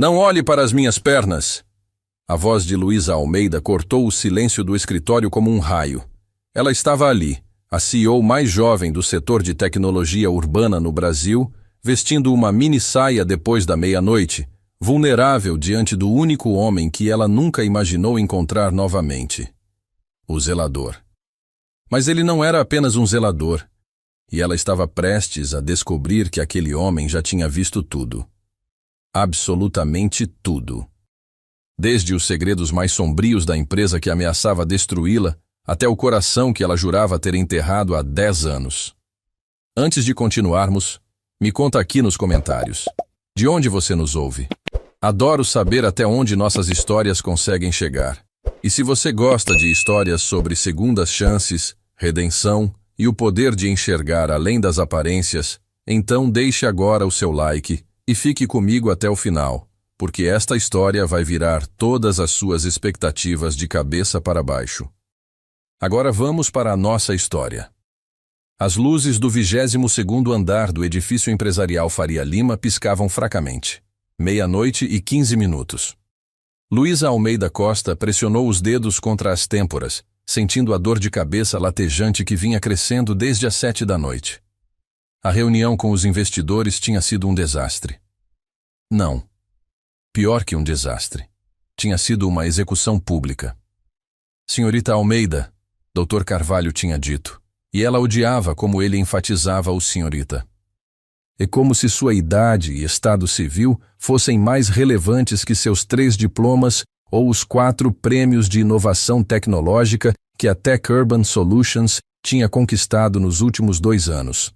Não olhe para as minhas pernas! A voz de Luísa Almeida cortou o silêncio do escritório como um raio. Ela estava ali, a CEO mais jovem do setor de tecnologia urbana no Brasil, vestindo uma mini-saia depois da meia-noite, vulnerável diante do único homem que ela nunca imaginou encontrar novamente. O zelador. Mas ele não era apenas um zelador, e ela estava prestes a descobrir que aquele homem já tinha visto tudo. Absolutamente tudo. Desde os segredos mais sombrios da empresa que ameaçava destruí-la, até o coração que ela jurava ter enterrado há 10 anos. Antes de continuarmos, me conta aqui nos comentários. De onde você nos ouve? Adoro saber até onde nossas histórias conseguem chegar. E se você gosta de histórias sobre segundas chances, redenção e o poder de enxergar além das aparências, então deixe agora o seu like e fique comigo até o final, porque esta história vai virar todas as suas expectativas de cabeça para baixo. Agora vamos para a nossa história. As luzes do 22º andar do edifício empresarial Faria Lima piscavam fracamente. 00:15. Luísa Almeida Costa pressionou os dedos contra as têmporas, sentindo a dor de cabeça latejante que vinha crescendo desde as 7 da noite. A reunião com os investidores tinha sido um desastre. Não. Pior que um desastre. Tinha sido uma execução pública. Senhorita Almeida, Dr. Carvalho tinha dito, e ela odiava como ele enfatizava o senhorita. É como se sua idade e estado civil fossem mais relevantes que seus 3 diplomas ou os 4 prêmios de inovação tecnológica que a Tech Urban Solutions tinha conquistado nos últimos 2 anos.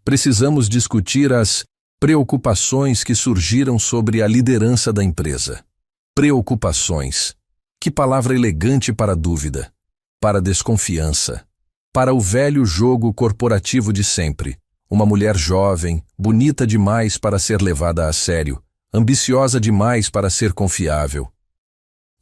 Precisamos discutir as preocupações que surgiram sobre a liderança da empresa. Preocupações. Que palavra elegante para dúvida, para desconfiança, para o velho jogo corporativo de sempre. Uma mulher jovem, bonita demais para ser levada a sério, ambiciosa demais para ser confiável.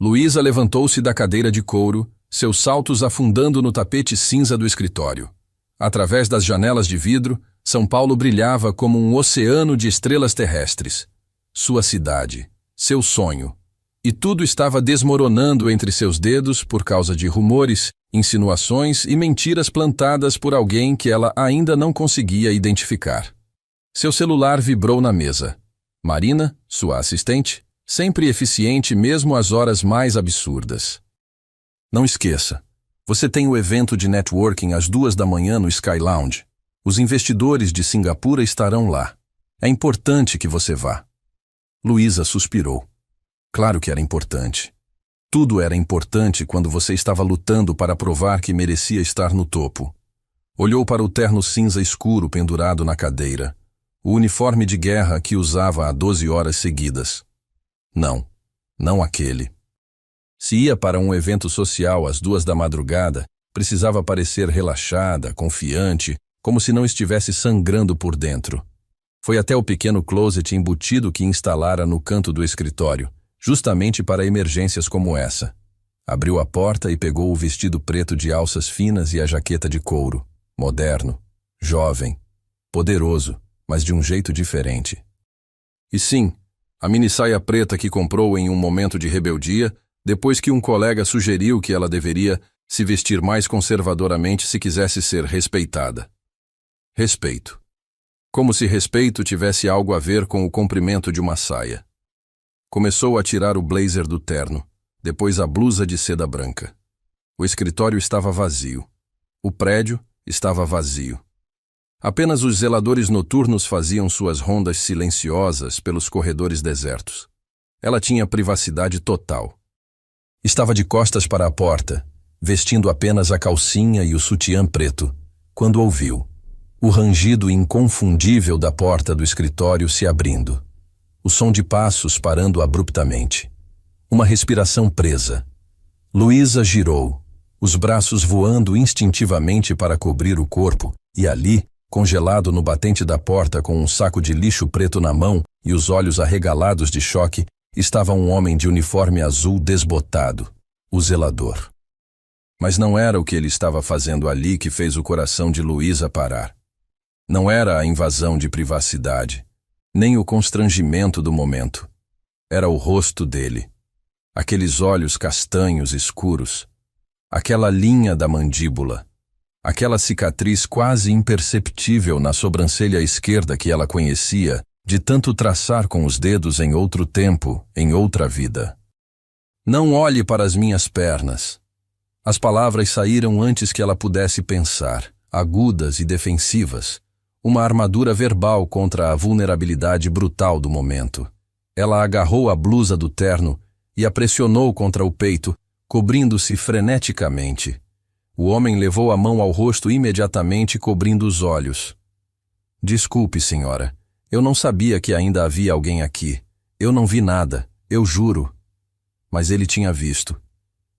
Luísa levantou-se da cadeira de couro, seus saltos afundando no tapete cinza do escritório. Através das janelas de vidro, São Paulo brilhava como um oceano de estrelas terrestres. Sua cidade, seu sonho. E tudo estava desmoronando entre seus dedos por causa de rumores, insinuações e mentiras plantadas por alguém que ela ainda não conseguia identificar. Seu celular vibrou na mesa. Marina, sua assistente, sempre eficiente mesmo às horas mais absurdas. Não esqueça, você tem o evento de networking às 2 da manhã no Sky Lounge. Os investidores de Singapura estarão lá. É importante que você vá. Luísa suspirou. Claro que era importante. Tudo era importante quando você estava lutando para provar que merecia estar no topo. Olhou para o terno cinza escuro pendurado na cadeira, o uniforme de guerra que usava há 12 horas seguidas. Não aquele. Se ia para um evento social às 2 da madrugada, precisava parecer relaxada, confiante, como se não estivesse sangrando por dentro. Foi até o pequeno closet embutido que instalara no canto do escritório, justamente para emergências como essa. Abriu a porta e pegou o vestido preto de alças finas e a jaqueta de couro, moderno, jovem, poderoso, mas de um jeito diferente. E sim, a mini-saia preta que comprou em um momento de rebeldia, depois que um colega sugeriu que ela deveria se vestir mais conservadoramente se quisesse ser respeitada. Respeito. Como se respeito tivesse algo a ver com o comprimento de uma saia. Começou a tirar o blazer do terno, depois a blusa de seda branca. O escritório estava vazio. O prédio estava vazio. Apenas os zeladores noturnos faziam suas rondas silenciosas pelos corredores desertos. Ela tinha privacidade total. Estava de costas para a porta, vestindo apenas a calcinha e o sutiã preto, quando ouviu o rangido inconfundível da porta do escritório se abrindo. O som de passos parando abruptamente. Uma respiração presa. Luísa girou, os braços voando instintivamente para cobrir o corpo, e ali, congelado no batente da porta com um saco de lixo preto na mão e os olhos arregalados de choque, estava um homem de uniforme azul desbotado, o zelador. Mas não era o que ele estava fazendo ali que fez o coração de Luísa parar. Não era a invasão de privacidade, nem o constrangimento do momento. Era o rosto dele. Aqueles olhos castanhos escuros. Aquela linha da mandíbula. Aquela cicatriz quase imperceptível na sobrancelha esquerda que ela conhecia, de tanto traçar com os dedos em outro tempo, em outra vida. Não olhe para as minhas pernas. As palavras saíram antes que ela pudesse pensar, agudas e defensivas. Uma armadura verbal contra a vulnerabilidade brutal do momento. Ela agarrou a blusa do terno e a pressionou contra o peito, cobrindo-se freneticamente. O homem levou a mão ao rosto imediatamente, cobrindo os olhos. Desculpe, senhora. Eu não sabia que ainda havia alguém aqui. Eu não vi nada, eu juro. Mas ele tinha visto.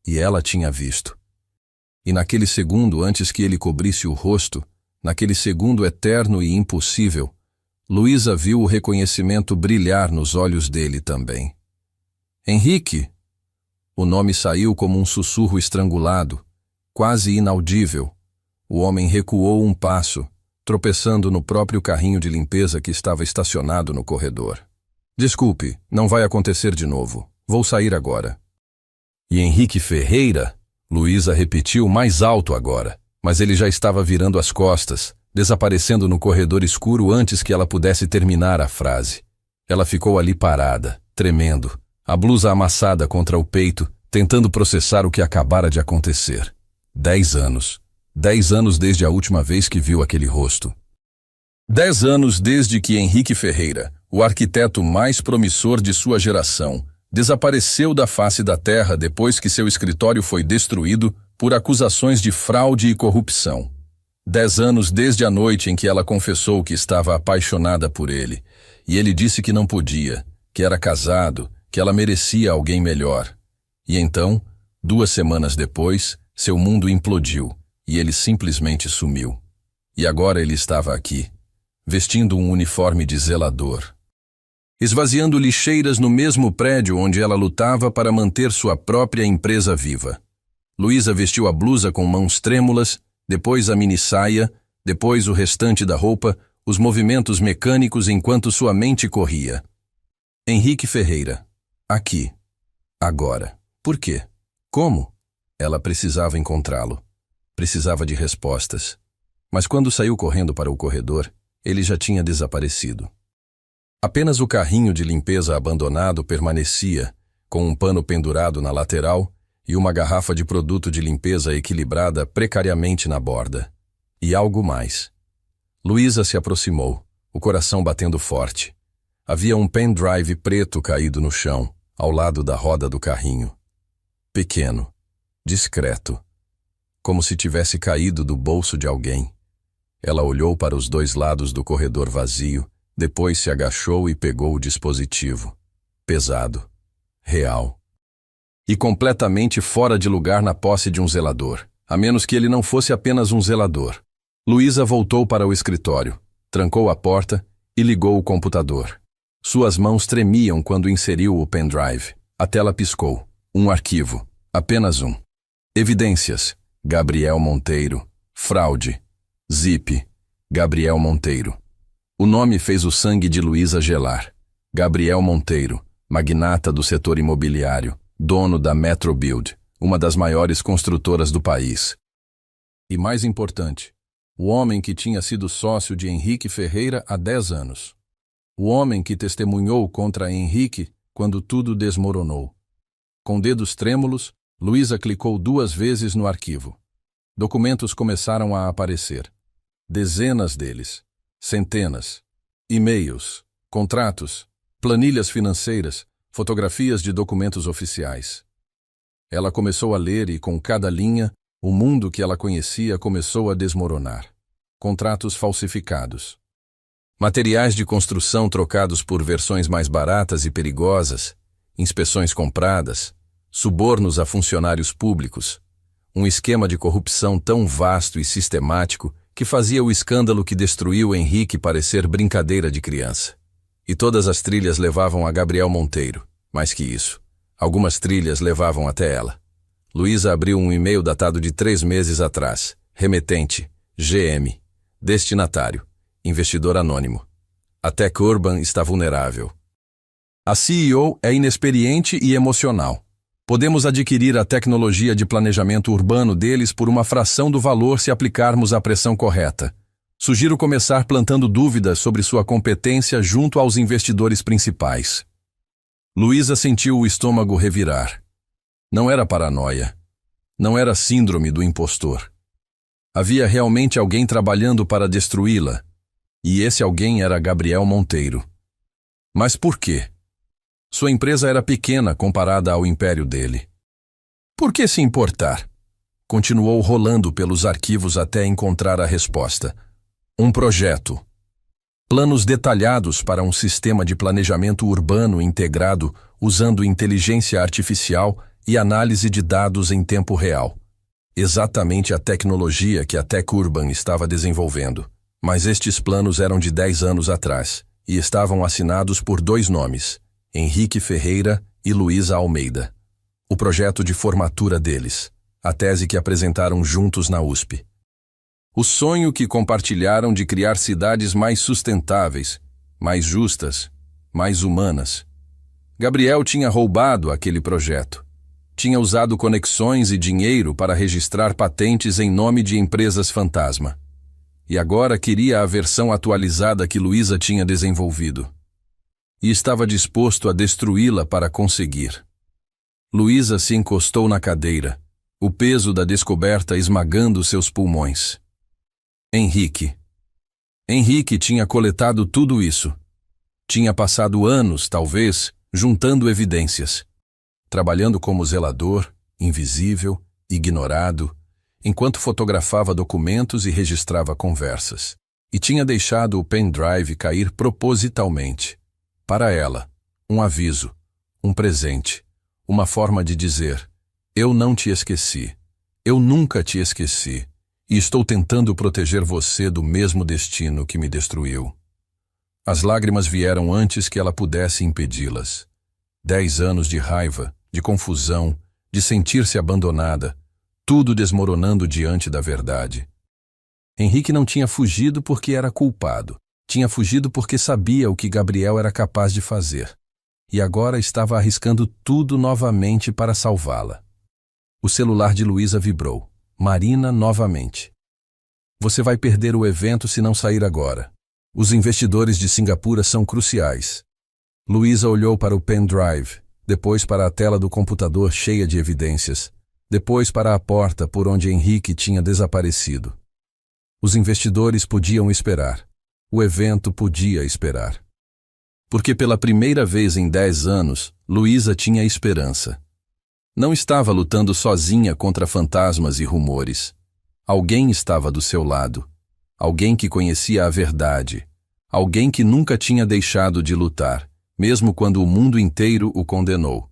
E ela tinha visto. E naquele segundo, antes que ele cobrisse o rosto, naquele segundo eterno e impossível, Luísa viu o reconhecimento brilhar nos olhos dele também. Henrique! O nome saiu como um sussurro estrangulado, quase inaudível. O homem recuou um passo, tropeçando no próprio carrinho de limpeza que estava estacionado no corredor. Desculpe, não vai acontecer de novo. Vou sair agora. E Henrique Ferreira? Luísa repetiu mais alto agora, mas ele já estava virando as costas, desaparecendo no corredor escuro antes que ela pudesse terminar a frase. Ela ficou ali parada, tremendo, a blusa amassada contra o peito, tentando processar o que acabara de acontecer. 10 anos. 10 anos desde a última vez que viu aquele rosto. 10 anos desde que Henrique Ferreira, o arquiteto mais promissor de sua geração, desapareceu da face da terra depois que seu escritório foi destruído por acusações de fraude e corrupção. 10 anos desde a noite em que ela confessou que estava apaixonada por ele, e ele disse que não podia, que era casado, que ela merecia alguém melhor. E então, 2 semanas depois, seu mundo implodiu, e ele simplesmente sumiu. E agora ele estava aqui, vestindo um uniforme de zelador, esvaziando lixeiras no mesmo prédio onde ela lutava para manter sua própria empresa viva. Luísa vestiu a blusa com mãos trêmulas, depois a minissaia, depois o restante da roupa, os movimentos mecânicos enquanto sua mente corria. Henrique Ferreira. Aqui. Agora. Por quê? Como? Ela precisava encontrá-lo. Precisava de respostas. Mas quando saiu correndo para o corredor, ele já tinha desaparecido. Apenas o carrinho de limpeza abandonado permanecia, com um pano pendurado na lateral e uma garrafa de produto de limpeza equilibrada precariamente na borda. E algo mais. Luísa se aproximou, o coração batendo forte. Havia um pendrive preto caído no chão, ao lado da roda do carrinho. Pequeno, discreto, como se tivesse caído do bolso de alguém. Ela olhou para os 2 lados do corredor vazio, depois se agachou e pegou o dispositivo. Pesado, real. E completamente fora de lugar na posse de um zelador, a menos que ele não fosse apenas um zelador. Luísa voltou para o escritório, trancou a porta e ligou o computador. Suas mãos tremiam quando inseriu o pendrive. A tela piscou. Um arquivo. Apenas um. Evidências. Gabriel Monteiro. Fraude. Zip. Gabriel Monteiro. O nome fez o sangue de Luísa gelar. Gabriel Monteiro, magnata do setor imobiliário, dono da Metrobuild, uma das maiores construtoras do país. E mais importante, o homem que tinha sido sócio de Henrique Ferreira há 10 anos. O homem que testemunhou contra Henrique quando tudo desmoronou. Com dedos trêmulos, Luísa clicou 2 vezes no arquivo. Documentos começaram a aparecer. Dezenas deles. Centenas. E-mails, contratos, planilhas financeiras, fotografias de documentos oficiais. Ela começou a ler e, com cada linha, o mundo que ela conhecia começou a desmoronar. Contratos falsificados. Materiais de construção trocados por versões mais baratas e perigosas, inspeções compradas, subornos a funcionários públicos, um esquema de corrupção tão vasto e sistemático que fazia o escândalo que destruiu Henrique parecer brincadeira de criança. E todas as trilhas levavam a Gabriel Monteiro. Mais que isso, algumas trilhas levavam até ela. Luísa abriu um e-mail datado de 3 meses atrás. Remetente, GM. Destinatário, investidor anônimo. A Tech Urban está vulnerável. A CEO é inexperiente e emocional. Podemos adquirir a tecnologia de planejamento urbano deles por uma fração do valor se aplicarmos a pressão correta. Sugiro começar plantando dúvidas sobre sua competência junto aos investidores principais. Luísa sentiu o estômago revirar. Não era paranoia. Não era síndrome do impostor. Havia realmente alguém trabalhando para destruí-la, e esse alguém era Gabriel Monteiro. Mas por quê? Sua empresa era pequena comparada ao império dele. Por que se importar? Continuou rolando pelos arquivos até encontrar a resposta. Um projeto. Planos detalhados para um sistema de planejamento urbano integrado usando inteligência artificial e análise de dados em tempo real. Exatamente a tecnologia que a Tech Urban estava desenvolvendo. Mas estes planos eram de 10 anos atrás e estavam assinados por 2 nomes, Henrique Ferreira e Luísa Almeida. O projeto de formatura deles, a tese que apresentaram juntos na USP. O sonho que compartilharam de criar cidades mais sustentáveis, mais justas, mais humanas. Gabriel tinha roubado aquele projeto. Tinha usado conexões e dinheiro para registrar patentes em nome de empresas fantasma. E agora queria a versão atualizada que Luísa tinha desenvolvido. E estava disposto a destruí-la para conseguir. Luísa se encostou na cadeira, o peso da descoberta esmagando seus pulmões. Henrique tinha coletado tudo isso. Tinha passado anos, talvez, juntando evidências. Trabalhando como zelador, invisível, ignorado, enquanto fotografava documentos e registrava conversas. E tinha deixado o pendrive cair propositalmente. Para ela, um aviso, um presente, uma forma de dizer: eu não te esqueci, eu nunca te esqueci, e estou tentando proteger você do mesmo destino que me destruiu. As lágrimas vieram antes que ela pudesse impedi-las. 10 anos de raiva, de confusão, de sentir-se abandonada, tudo desmoronando diante da verdade. Henrique não tinha fugido porque era culpado. Tinha fugido porque sabia o que Gabriel era capaz de fazer. E agora estava arriscando tudo novamente para salvá-la. O celular de Luísa vibrou. Marina novamente. Você vai perder o evento se não sair agora. Os investidores de Singapura são cruciais. Luísa olhou para o pendrive, depois para a tela do computador cheia de evidências, depois para a porta por onde Henrique tinha desaparecido. Os investidores podiam esperar. O evento podia esperar. Porque pela primeira vez em 10 anos, Luísa tinha esperança. Não estava lutando sozinha contra fantasmas e rumores. Alguém estava do seu lado. Alguém que conhecia a verdade. Alguém que nunca tinha deixado de lutar, mesmo quando o mundo inteiro o condenou.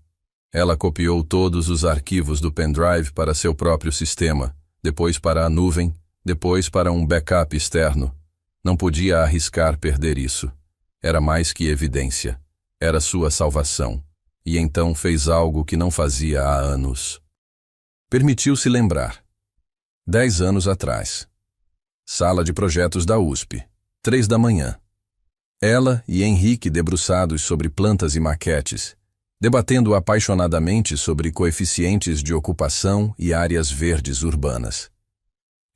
Ela copiou todos os arquivos do pendrive para seu próprio sistema, depois para a nuvem, depois para um backup externo. Não podia arriscar perder isso. Era mais que evidência. Era sua salvação. E então fez algo que não fazia há anos. Permitiu-se lembrar. 10 anos atrás. Sala de projetos da USP. 3 da manhã. Ela e Henrique debruçados sobre plantas e maquetes, debatendo apaixonadamente sobre coeficientes de ocupação e áreas verdes urbanas.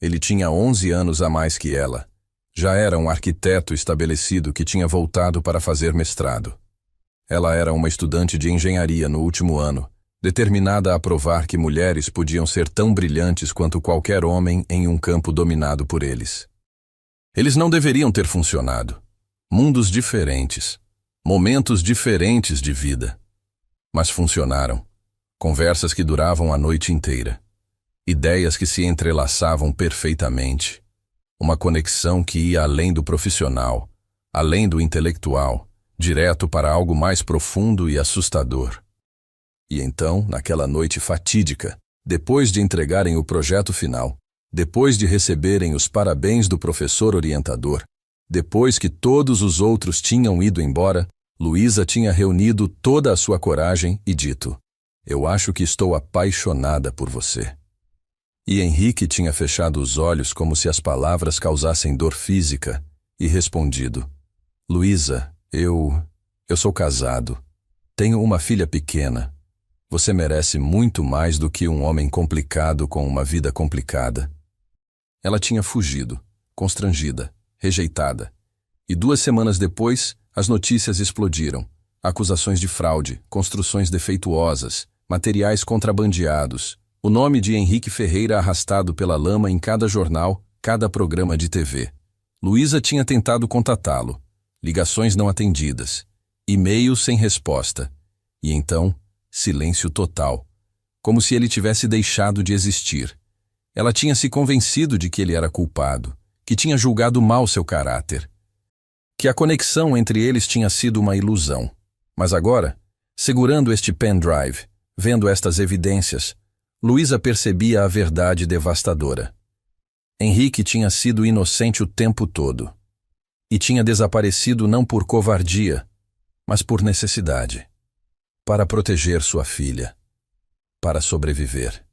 Ele tinha 11 anos a mais que ela. Já era um arquiteto estabelecido que tinha voltado para fazer mestrado. Ela era uma estudante de engenharia no último ano, determinada a provar que mulheres podiam ser tão brilhantes quanto qualquer homem em um campo dominado por eles. Eles não deveriam ter funcionado. Mundos diferentes, momentos diferentes de vida. Mas funcionaram. Conversas que duravam a noite inteira. Ideias que se entrelaçavam perfeitamente. Uma conexão que ia além do profissional, além do intelectual, direto para algo mais profundo e assustador. E então, naquela noite fatídica, depois de entregarem o projeto final, depois de receberem os parabéns do professor orientador, depois que todos os outros tinham ido embora, Luísa tinha reunido toda a sua coragem e dito: eu acho que estou apaixonada por você. E Henrique tinha fechado os olhos como se as palavras causassem dor física e respondido: Luísa, eu sou casado. Tenho uma filha pequena. Você merece muito mais do que um homem complicado com uma vida complicada. Ela tinha fugido, constrangida, rejeitada. E 2 semanas depois, as notícias explodiram. Acusações de fraude, construções defeituosas, materiais contrabandeados. O nome de Henrique Ferreira arrastado pela lama em cada jornal, cada programa de TV. Luísa tinha tentado contatá-lo. Ligações não atendidas. E-mails sem resposta. E então, silêncio total. Como se ele tivesse deixado de existir. Ela tinha se convencido de que ele era culpado, que tinha julgado mal seu caráter. Que a conexão entre eles tinha sido uma ilusão. Mas agora, segurando este pendrive, vendo estas evidências, Luísa percebia a verdade devastadora. Henrique tinha sido inocente o tempo todo. E tinha desaparecido não por covardia, mas por necessidade. Para proteger sua filha. Para sobreviver.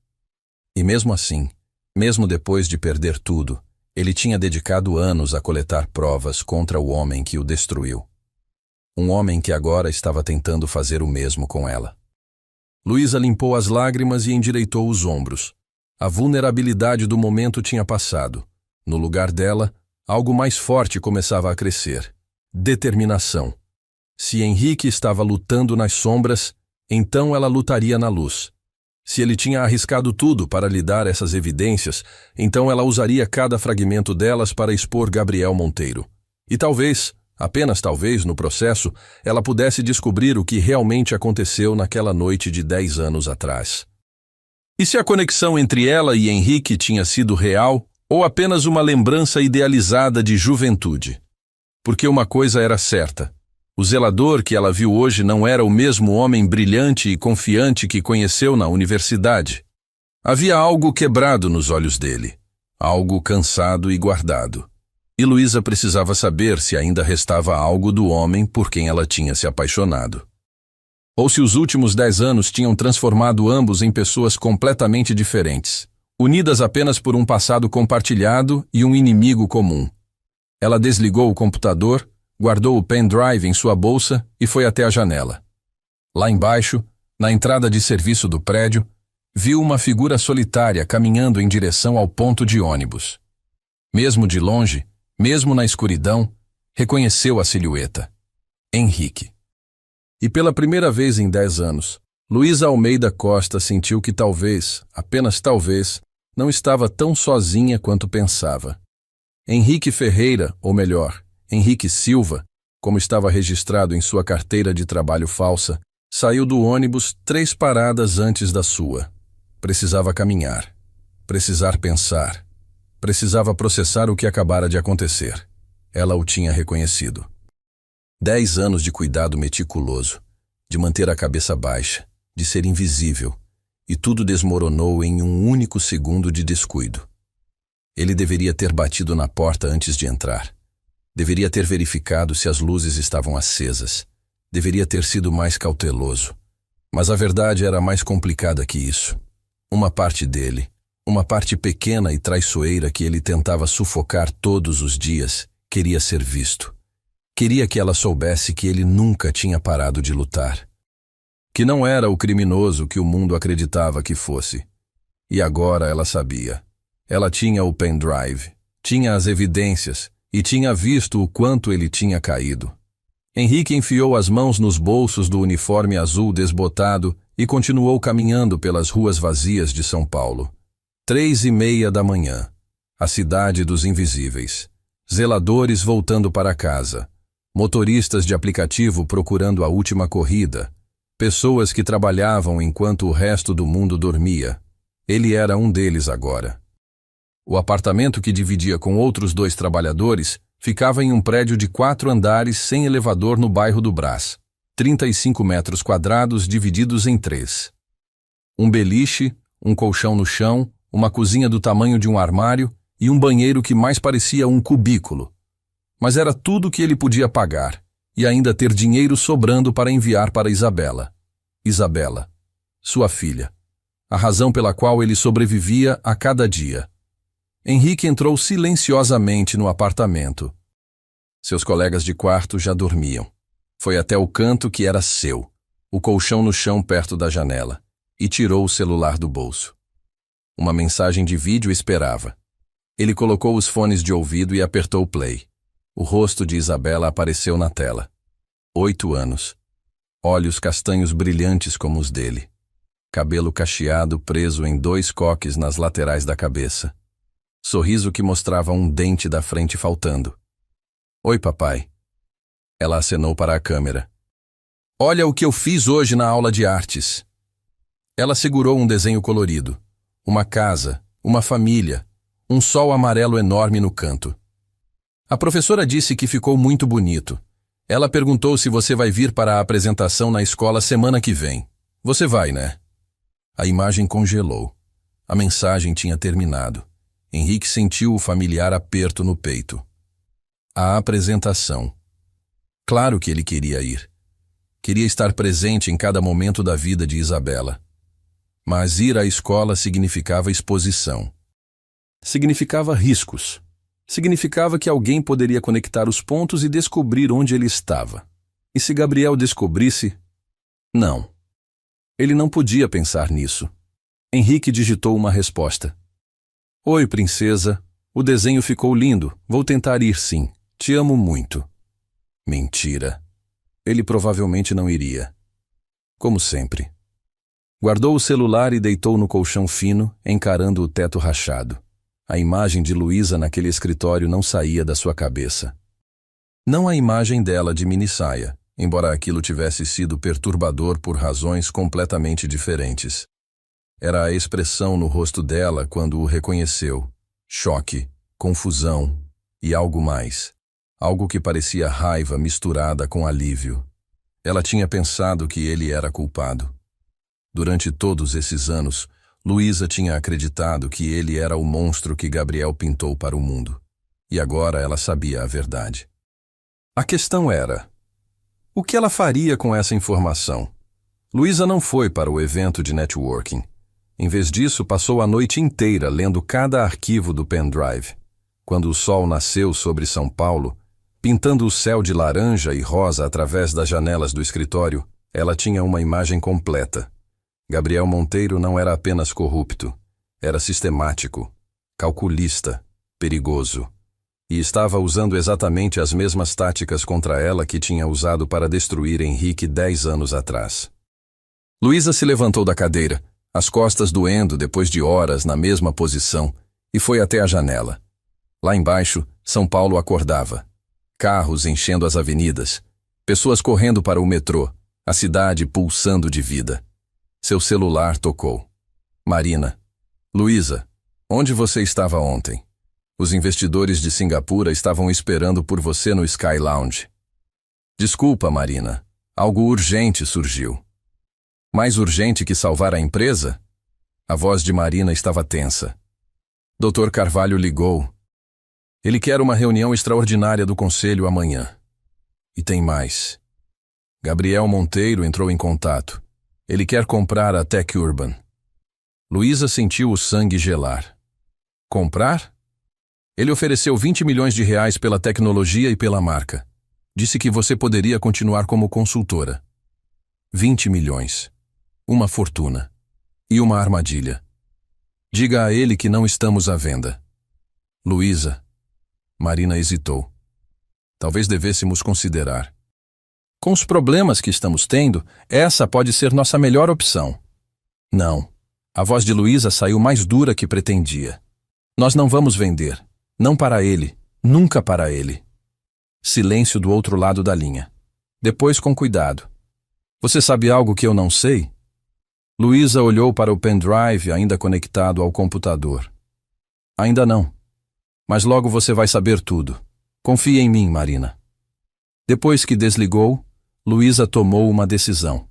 E mesmo assim, mesmo depois de perder tudo, ele tinha dedicado anos a coletar provas contra o homem que o destruiu. Um homem que agora estava tentando fazer o mesmo com ela. Luísa limpou as lágrimas e endireitou os ombros. A vulnerabilidade do momento tinha passado. No lugar dela, algo mais forte começava a crescer. Determinação. Se Henrique estava lutando nas sombras, então ela lutaria na luz. Se ele tinha arriscado tudo para lhe dar essas evidências, então ela usaria cada fragmento delas para expor Gabriel Monteiro. E talvez, apenas talvez, no processo, ela pudesse descobrir o que realmente aconteceu naquela noite de 10 anos atrás. E se a conexão entre ela e Henrique tinha sido real ou apenas uma lembrança idealizada de juventude? Porque uma coisa era certa. O zelador que ela viu hoje não era o mesmo homem brilhante e confiante que conheceu na universidade. Havia algo quebrado nos olhos dele, algo cansado e guardado. E Luísa precisava saber se ainda restava algo do homem por quem ela tinha se apaixonado. Ou se os últimos 10 anos tinham transformado ambos em pessoas completamente diferentes, unidas apenas por um passado compartilhado e um inimigo comum. Ela desligou o computador, guardou o pendrive em sua bolsa e foi até a janela. Lá embaixo, na entrada de serviço do prédio, viu uma figura solitária caminhando em direção ao ponto de ônibus. Mesmo de longe, mesmo na escuridão, reconheceu a silhueta. Henrique. E pela primeira vez em 10 anos, Luísa Almeida Costa sentiu que talvez, apenas talvez, não estava tão sozinha quanto pensava. Henrique Ferreira, ou melhor, Henrique Silva, como estava registrado em sua carteira de trabalho falsa, saiu do ônibus 3 paradas antes da sua. Precisava caminhar. Precisar pensar. Precisava processar o que acabara de acontecer. Ela o tinha reconhecido. 10 anos de cuidado meticuloso, de manter a cabeça baixa, de ser invisível, e tudo desmoronou em um único segundo de descuido. Ele deveria ter batido na porta antes de entrar. Deveria ter verificado se as luzes estavam acesas. Deveria ter sido mais cauteloso. Mas a verdade era mais complicada que isso. Uma parte dele, uma parte pequena e traiçoeira que ele tentava sufocar todos os dias, queria ser visto. Queria que ela soubesse que ele nunca tinha parado de lutar. Que não era o criminoso que o mundo acreditava que fosse. E agora ela sabia. Ela tinha o pendrive, tinha as evidências e tinha visto o quanto ele tinha caído. Henrique enfiou as mãos nos bolsos do uniforme azul desbotado e continuou caminhando pelas ruas vazias de São Paulo. 3:30 da manhã. A cidade dos invisíveis. Zeladores voltando para casa. Motoristas de aplicativo procurando a última corrida. Pessoas que trabalhavam enquanto o resto do mundo dormia. Ele era um deles agora. O apartamento que dividia com outros 2 trabalhadores ficava em um prédio de 4 andares sem elevador no bairro do Brás. 35 metros quadrados divididos em 3. Um beliche, um colchão no chão, uma cozinha do tamanho de um armário e um banheiro que mais parecia um cubículo. Mas era tudo que ele podia pagar e ainda ter dinheiro sobrando para enviar para Isabela. Isabela, sua filha. A razão pela qual ele sobrevivia a cada dia. Henrique entrou silenciosamente no apartamento. Seus colegas de quarto já dormiam. Foi até o canto que era seu. o colchão no chão perto da janela, e tirou o celular do bolso. Uma mensagem de vídeo esperava. Ele colocou os fones de ouvido e apertou play. O rosto de Isabela apareceu na tela. 8 anos. Olhos castanhos brilhantes como os dele. Cabelo cacheado preso em 2 coques nas laterais da cabeça. Sorriso que mostrava um dente da frente faltando. Oi, papai. Ela acenou para a câmera. Olha o que eu fiz hoje na aula de artes. Ela segurou um desenho colorido. Uma casa, uma família, um sol amarelo enorme no canto. A professora disse que ficou muito bonito. Ela perguntou se você vai vir para a apresentação na escola semana que vem. Você vai, né? A imagem congelou. A mensagem tinha terminado. Henrique sentiu o familiar aperto no peito. A apresentação. Claro que ele queria ir. Queria estar presente em cada momento da vida de Isabela. Mas ir à escola significava exposição. Significava riscos. Significava que alguém poderia conectar os pontos e descobrir onde ele estava. E se Gabriel descobrisse? Não. Ele não podia pensar nisso. Henrique digitou uma resposta. Oi, princesa. O desenho ficou lindo. Vou tentar ir sim. Te amo muito. Mentira. Ele provavelmente não iria. Como sempre. Guardou o celular e deitou no colchão fino, encarando o teto rachado. A imagem de Luísa naquele escritório não saía da sua cabeça. Não a imagem dela de minissaia, embora aquilo tivesse sido perturbador por razões completamente diferentes. Era a expressão no rosto dela quando o reconheceu. Choque, confusão e algo mais. Algo que parecia raiva misturada com alívio. Ela tinha pensado que ele era culpado. Durante todos esses anos, Luísa tinha acreditado que ele era o monstro que Gabriel pintou para o mundo. E agora ela sabia a verdade. A questão era: o que ela faria com essa informação? Luísa não foi para o evento de networking. Em vez disso, passou a noite inteira lendo cada arquivo do pendrive. Quando o sol nasceu sobre São Paulo, pintando o céu de laranja e rosa através das janelas do escritório, ela tinha uma imagem completa. Gabriel Monteiro não era apenas corrupto, era sistemático, calculista, perigoso. E estava usando exatamente as mesmas táticas contra ela que tinha usado para destruir Henrique 10 anos atrás. Luísa se levantou da cadeira, as costas doendo depois de horas na mesma posição, e foi até a janela. Lá embaixo, São Paulo acordava. Carros enchendo as avenidas, pessoas correndo para o metrô, a cidade pulsando de vida. Seu celular tocou. Marina. Luísa, onde você estava ontem? Os investidores de Singapura estavam esperando por você no Sky Lounge. Desculpa, Marina. Algo urgente surgiu. Mais urgente que salvar a empresa? A voz de Marina estava tensa. Dr. Carvalho ligou. Ele quer uma reunião extraordinária do conselho amanhã. E tem mais. Gabriel Monteiro entrou em contato. Ele quer comprar a Tech Urban. Luísa sentiu o sangue gelar. Comprar? Ele ofereceu 20 milhões de reais pela tecnologia e pela marca. Disse que você poderia continuar como consultora. 20 milhões. Uma fortuna. E uma armadilha. Diga a ele que não estamos à venda. Luísa. Marina hesitou. Talvez devêssemos considerar. Com os problemas que estamos tendo, essa pode ser nossa melhor opção. Não. A voz de Luísa saiu mais dura que pretendia. Nós não vamos vender. Não para ele. Nunca para ele. Silêncio do outro lado da linha. Depois com cuidado. Você sabe algo que eu não sei? Luísa olhou para o pendrive ainda conectado ao computador. Ainda não. Mas logo você vai saber tudo. Confie em mim, Marina. Depois que desligou, Luísa tomou uma decisão.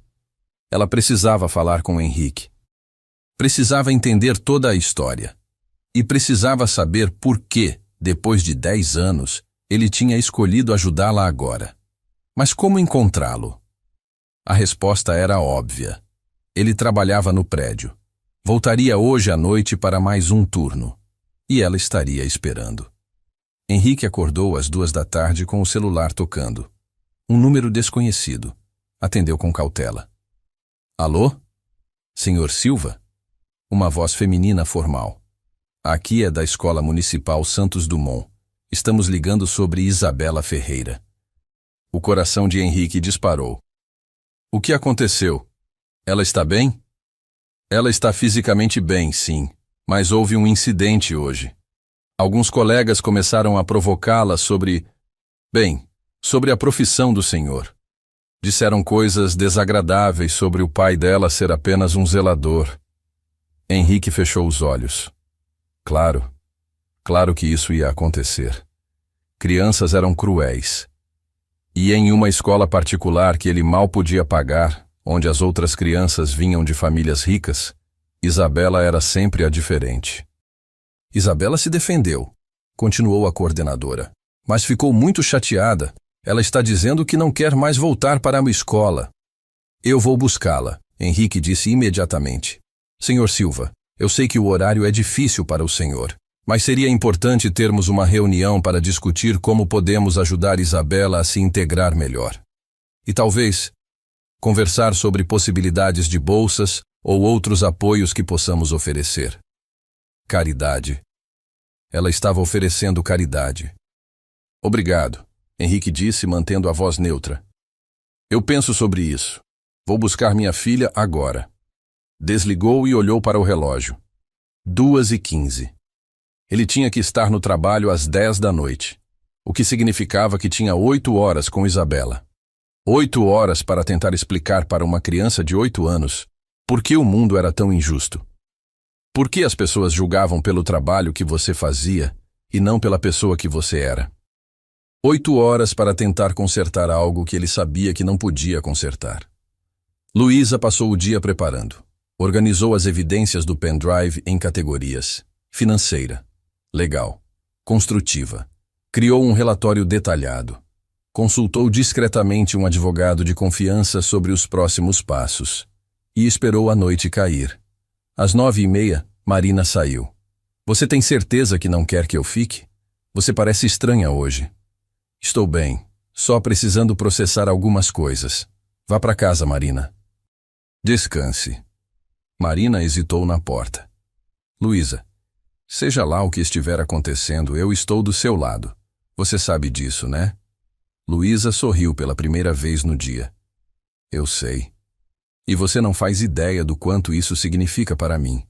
Ela precisava falar com Henrique. Precisava entender toda a história. E precisava saber por que, depois de 10 anos, ele tinha escolhido ajudá-la agora. Mas como encontrá-lo? A resposta era óbvia. Ele trabalhava no prédio. Voltaria hoje à noite para mais um turno. E ela estaria esperando. Henrique acordou às 2 da tarde com o celular tocando. Um número desconhecido. Atendeu com cautela. Alô? Senhor Silva? Uma voz feminina formal. Aqui é da Escola Municipal Santos Dumont. Estamos ligando sobre Isabela Ferreira. O coração de Henrique disparou. O que aconteceu? Ela está bem? Ela está fisicamente bem, sim, mas houve um incidente hoje. Alguns colegas começaram a provocá-la sobre a profissão do senhor. Disseram coisas desagradáveis sobre o pai dela ser apenas um zelador. Henrique fechou os olhos. Claro que isso ia acontecer. Crianças eram cruéis. E em uma escola particular que ele mal podia pagar, onde as outras crianças vinham de famílias ricas, Isabela era sempre a diferente. Isabela se defendeu, continuou a coordenadora, mas ficou muito chateada. Ela está dizendo que não quer mais voltar para a escola. Eu vou buscá-la, Henrique disse imediatamente. Senhor Silva, eu sei que o horário é difícil para o senhor, mas seria importante termos uma reunião para discutir como podemos ajudar Isabela a se integrar melhor. E talvez conversar sobre possibilidades de bolsas ou outros apoios que possamos oferecer. Caridade. Ela estava oferecendo caridade. Obrigado, Henrique disse, mantendo a voz neutra. Eu penso sobre isso. Vou buscar minha filha agora. Desligou e olhou para o relógio. 2h15. Ele tinha que estar no trabalho às 10 da noite, o que significava que tinha 8 horas com Isabela. 8 horas para tentar explicar para uma criança de 8 anos por que o mundo era tão injusto. Por que as pessoas julgavam pelo trabalho que você fazia e não pela pessoa que você era. 8 horas para tentar consertar algo que ele sabia que não podia consertar. Luísa passou o dia preparando. Organizou as evidências do pendrive em categorias: financeira, legal, construtiva. Criou um relatório detalhado. Consultou discretamente um advogado de confiança sobre os próximos passos. E esperou a noite cair. Às 9h30, Marina saiu. Você tem certeza que não quer que eu fique? Você parece estranha hoje. Estou bem, só precisando processar algumas coisas. Vá para casa, Marina. Descanse. Marina hesitou na porta. Luísa, seja lá o que estiver acontecendo, eu estou do seu lado. Você sabe disso, né? Luísa sorriu pela primeira vez no dia. Eu sei. E você não faz ideia do quanto isso significa para mim.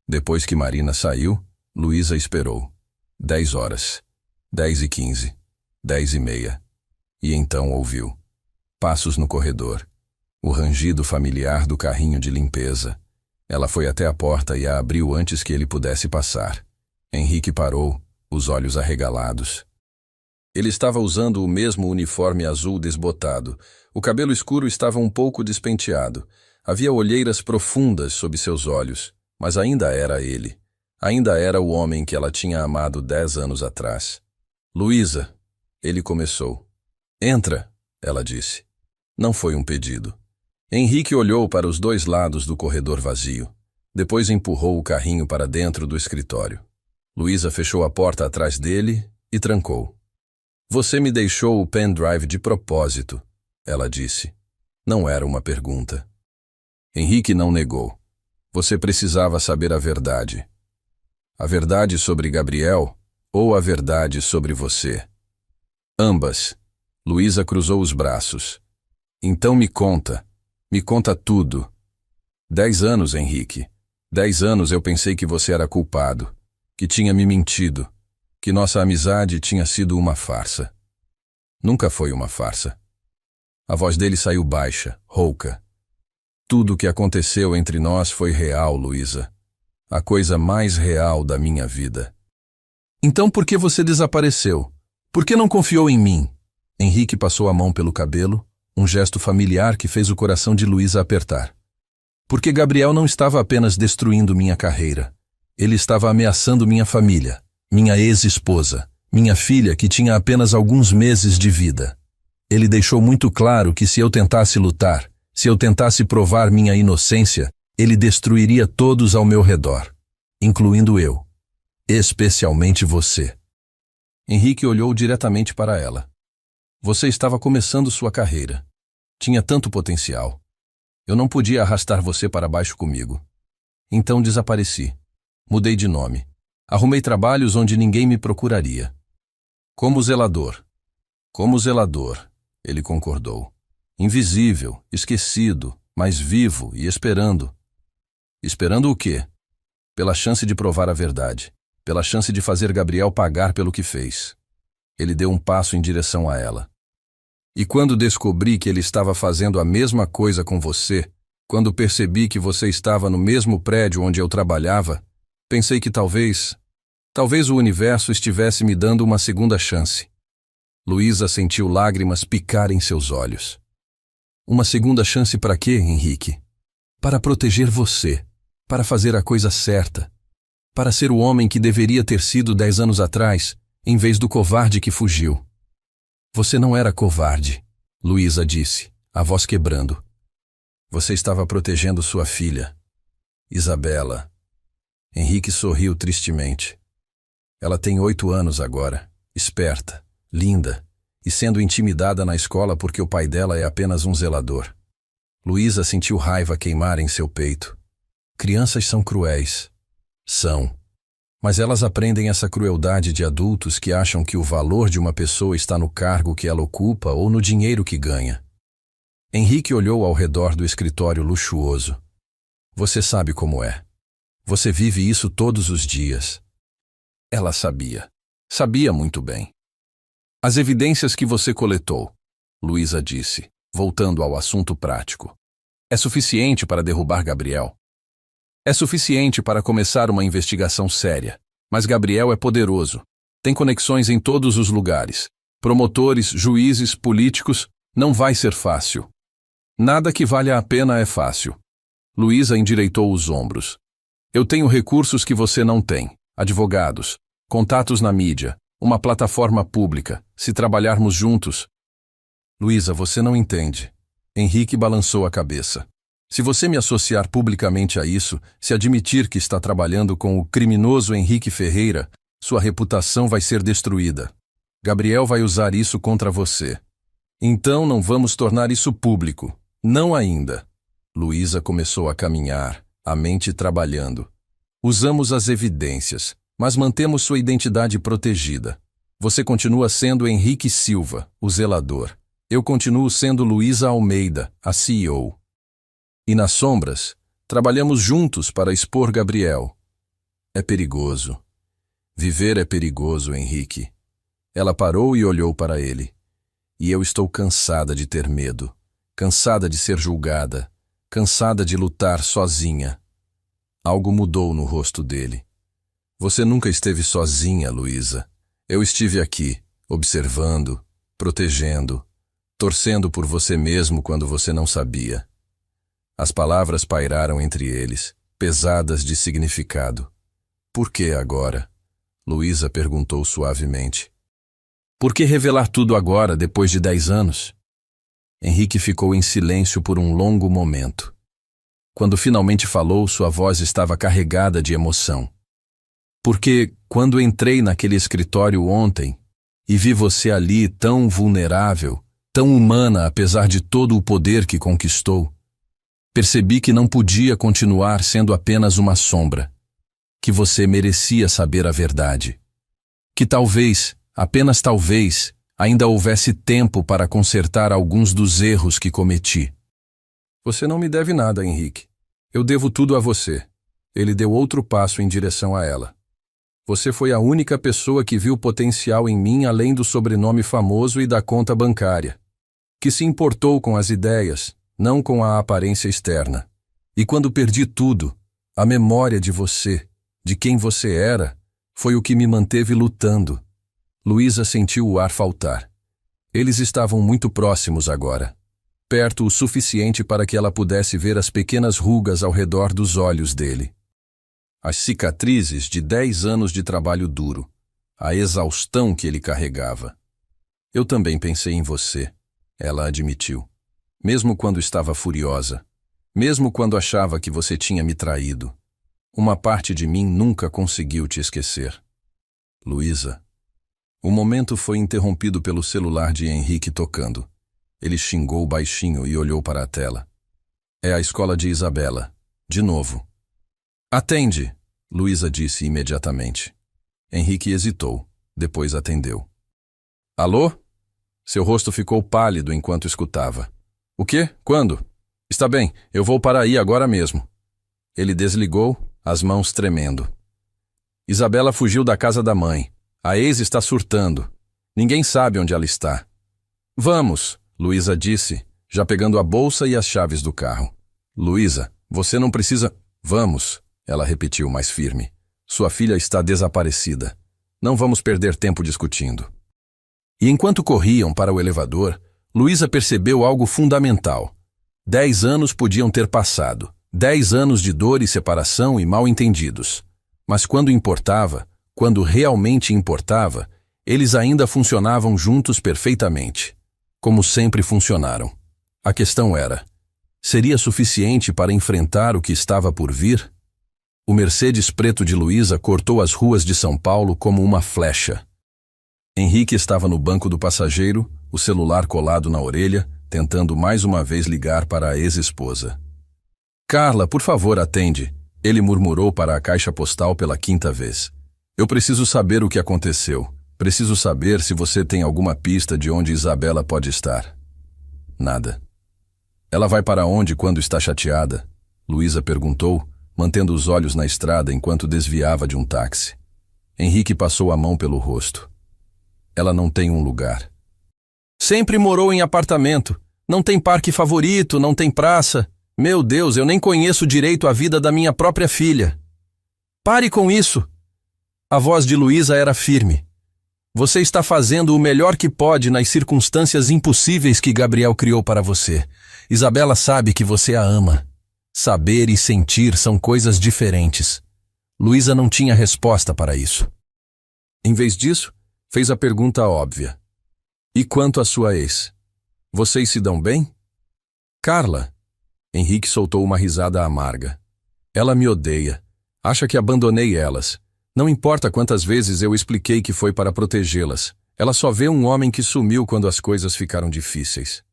Depois que Marina saiu, Luísa esperou. 10 horas. 10h15. 10h30. E então ouviu passos no corredor. O rangido familiar do carrinho de limpeza. Ela foi até a porta e a abriu antes que ele pudesse passar. Henrique parou, os olhos arregalados. Ele estava usando o mesmo uniforme azul desbotado. O cabelo escuro estava um pouco despenteado. Havia olheiras profundas sob seus olhos, mas ainda era ele. Ainda era o homem que ela tinha amado 10 anos atrás. Luísa, ele começou. Entra, ela disse. Não foi um pedido. Henrique olhou para os 2 lados do corredor vazio. Depois empurrou o carrinho para dentro do escritório. Luísa fechou a porta atrás dele e trancou. Você me deixou o pendrive de propósito, ela disse. Não era uma pergunta. Henrique não negou. Você precisava saber a verdade. A verdade sobre Gabriel ou a verdade sobre você? Ambas. Luísa cruzou os braços. Então me conta tudo. 10 anos, Henrique. 10 anos eu pensei que você era culpado, que tinha me mentido, que nossa amizade tinha sido uma farsa. Nunca foi uma farsa. A voz dele saiu baixa, rouca. Tudo o que aconteceu entre nós foi real, Luísa. A coisa mais real da minha vida. Então por que você desapareceu? Por que não confiou em mim? Henrique passou a mão pelo cabelo, um gesto familiar que fez o coração de Luísa apertar. Porque Gabriel não estava apenas destruindo minha carreira. Ele estava ameaçando minha família, minha ex-esposa, minha filha que tinha apenas alguns meses de vida. Ele deixou muito claro que se eu tentasse lutar, se eu tentasse provar minha inocência, ele destruiria todos ao meu redor, incluindo eu, especialmente você. Henrique olhou diretamente para ela. Você estava começando sua carreira. Tinha tanto potencial. Eu não podia arrastar você para baixo comigo. Então desapareci. Mudei de nome. Arrumei trabalhos onde ninguém me procuraria. Como zelador. Como zelador, ele concordou. Invisível, esquecido, mas vivo e esperando. Esperando o quê? Pela chance de provar a verdade. Pela chance de fazer Gabriel pagar pelo que fez. Ele deu um passo em direção a ela. E quando descobri que ele estava fazendo a mesma coisa com você, quando percebi que você estava no mesmo prédio onde eu trabalhava, pensei que talvez o universo estivesse me dando uma segunda chance. Luísa sentiu lágrimas picar em seus olhos. Uma segunda chance para quê, Henrique? Para proteger você, para fazer a coisa certa, para ser o homem que deveria ter sido 10 anos atrás, em vez do covarde que fugiu. Você não era covarde, Luísa disse, a voz quebrando. Você estava protegendo sua filha, Isabela. Henrique sorriu tristemente. Ela tem 8 anos agora, esperta, linda, e sendo intimidada na escola porque o pai dela é apenas um zelador. Luísa sentiu raiva queimar em seu peito. Crianças são cruéis. São. Mas elas aprendem essa crueldade de adultos que acham que o valor de uma pessoa está no cargo que ela ocupa ou no dinheiro que ganha. Henrique olhou ao redor do escritório luxuoso. Você sabe como é. Você vive isso todos os dias. Ela sabia. Sabia muito bem. As evidências que você coletou, Luísa disse, voltando ao assunto prático. É suficiente para derrubar Gabriel. É suficiente para começar uma investigação séria. Mas Gabriel é poderoso. Tem conexões em todos os lugares. Promotores, juízes, políticos. Não vai ser fácil. Nada que valha a pena é fácil. Luísa endireitou os ombros. Eu tenho recursos que você não tem. Advogados, contatos na mídia, uma plataforma pública. Se trabalharmos juntos... Luísa, você não entende. Henrique balançou a cabeça. Se você me associar publicamente a isso, se admitir que está trabalhando com o criminoso Henrique Ferreira, sua reputação vai ser destruída. Gabriel vai usar isso contra você. Então não vamos tornar isso público. Não ainda. Luísa começou a caminhar, a mente trabalhando. Usamos as evidências, mas mantemos sua identidade protegida. Você continua sendo Henrique Silva, o zelador. Eu continuo sendo Luísa Almeida, a CEO. E nas sombras, trabalhamos juntos para expor Gabriel. É perigoso. Viver é perigoso, Henrique. Ela parou e olhou para ele. E eu estou cansada de ter medo, cansada de ser julgada, cansada de lutar sozinha. Algo mudou no rosto dele. Você nunca esteve sozinha, Luísa. Eu estive aqui, observando, protegendo, torcendo por você mesmo quando você não sabia. As palavras pairaram entre eles, pesadas de significado. Por que agora? Luísa perguntou suavemente. Por que revelar tudo agora, depois de 10 anos? Henrique ficou em silêncio por um longo momento. Quando finalmente falou, sua voz estava carregada de emoção. Porque, quando entrei naquele escritório ontem e vi você ali tão vulnerável, tão humana apesar de todo o poder que conquistou, percebi que não podia continuar sendo apenas uma sombra, que você merecia saber a verdade, que talvez, apenas talvez, ainda houvesse tempo para consertar alguns dos erros que cometi. Você não me deve nada, Henrique. Eu devo tudo a você. Ele deu outro passo em direção a ela. Você foi a única pessoa que viu potencial em mim além do sobrenome famoso e da conta bancária, que se importou com as ideias, não com a aparência externa. E quando perdi tudo, a memória de você, de quem você era, foi o que me manteve lutando. Luísa sentiu o ar faltar. Eles estavam muito próximos agora, perto o suficiente para que ela pudesse ver as pequenas rugas ao redor dos olhos dele. As cicatrizes de 10 anos de trabalho duro, a exaustão que ele carregava. Eu também pensei em você, ela admitiu. Mesmo quando estava furiosa, mesmo quando achava que você tinha me traído. Uma parte de mim nunca conseguiu te esquecer. Luísa. O momento foi interrompido pelo celular de Henrique tocando. Ele xingou baixinho e olhou para a tela. É a escola de Isabela. De novo. Atende, Luísa disse imediatamente. Henrique hesitou, depois atendeu. Alô? Seu rosto ficou pálido enquanto escutava. O quê? Quando? Está bem, eu vou para aí agora mesmo. Ele desligou, as mãos tremendo. Isabela fugiu da casa da mãe. A ex está surtando. Ninguém sabe onde ela está. Vamos, Luísa disse, já pegando a bolsa e as chaves do carro. Luísa, você não precisa... Vamos, ela repetiu mais firme. Sua filha está desaparecida. Não vamos perder tempo discutindo. E enquanto corriam para o elevador, Luísa percebeu algo fundamental. 10 anos podiam ter passado. 10 anos de dor e separação e mal-entendidos. Mas quando importava, quando realmente importava, eles ainda funcionavam juntos perfeitamente. Como sempre funcionaram. A questão era, seria suficiente para enfrentar o que estava por vir? O Mercedes preto de Luísa cortou as ruas de São Paulo como uma flecha. Henrique estava no banco do passageiro, o celular colado na orelha, tentando mais uma vez ligar para a ex-esposa. Carla, por favor, atende, ele murmurou para a caixa postal pela 5ª vez. Eu preciso saber o que aconteceu. Preciso saber se você tem alguma pista de onde Isabela pode estar. Nada. Ela vai para onde quando está chateada? Luísa perguntou, mantendo os olhos na estrada enquanto desviava de um táxi. Henrique passou a mão pelo rosto. Ela não tem um lugar. Sempre morou em apartamento. Não tem parque favorito, não tem praça. Meu Deus, eu nem conheço direito a vida da minha própria filha. Pare com isso. A voz de Luísa era firme. Você está fazendo o melhor que pode nas circunstâncias impossíveis que Gabriel criou para você. Isabela sabe que você a ama. Saber e sentir são coisas diferentes. Luísa não tinha resposta para isso. Em vez disso, fez a pergunta óbvia. E quanto à sua ex? Vocês se dão bem? Carla. Henrique soltou uma risada amarga. Ela me odeia. Acha que abandonei elas. Não importa quantas vezes eu expliquei que foi para protegê-las. Ela só vê um homem que sumiu quando as coisas ficaram difíceis.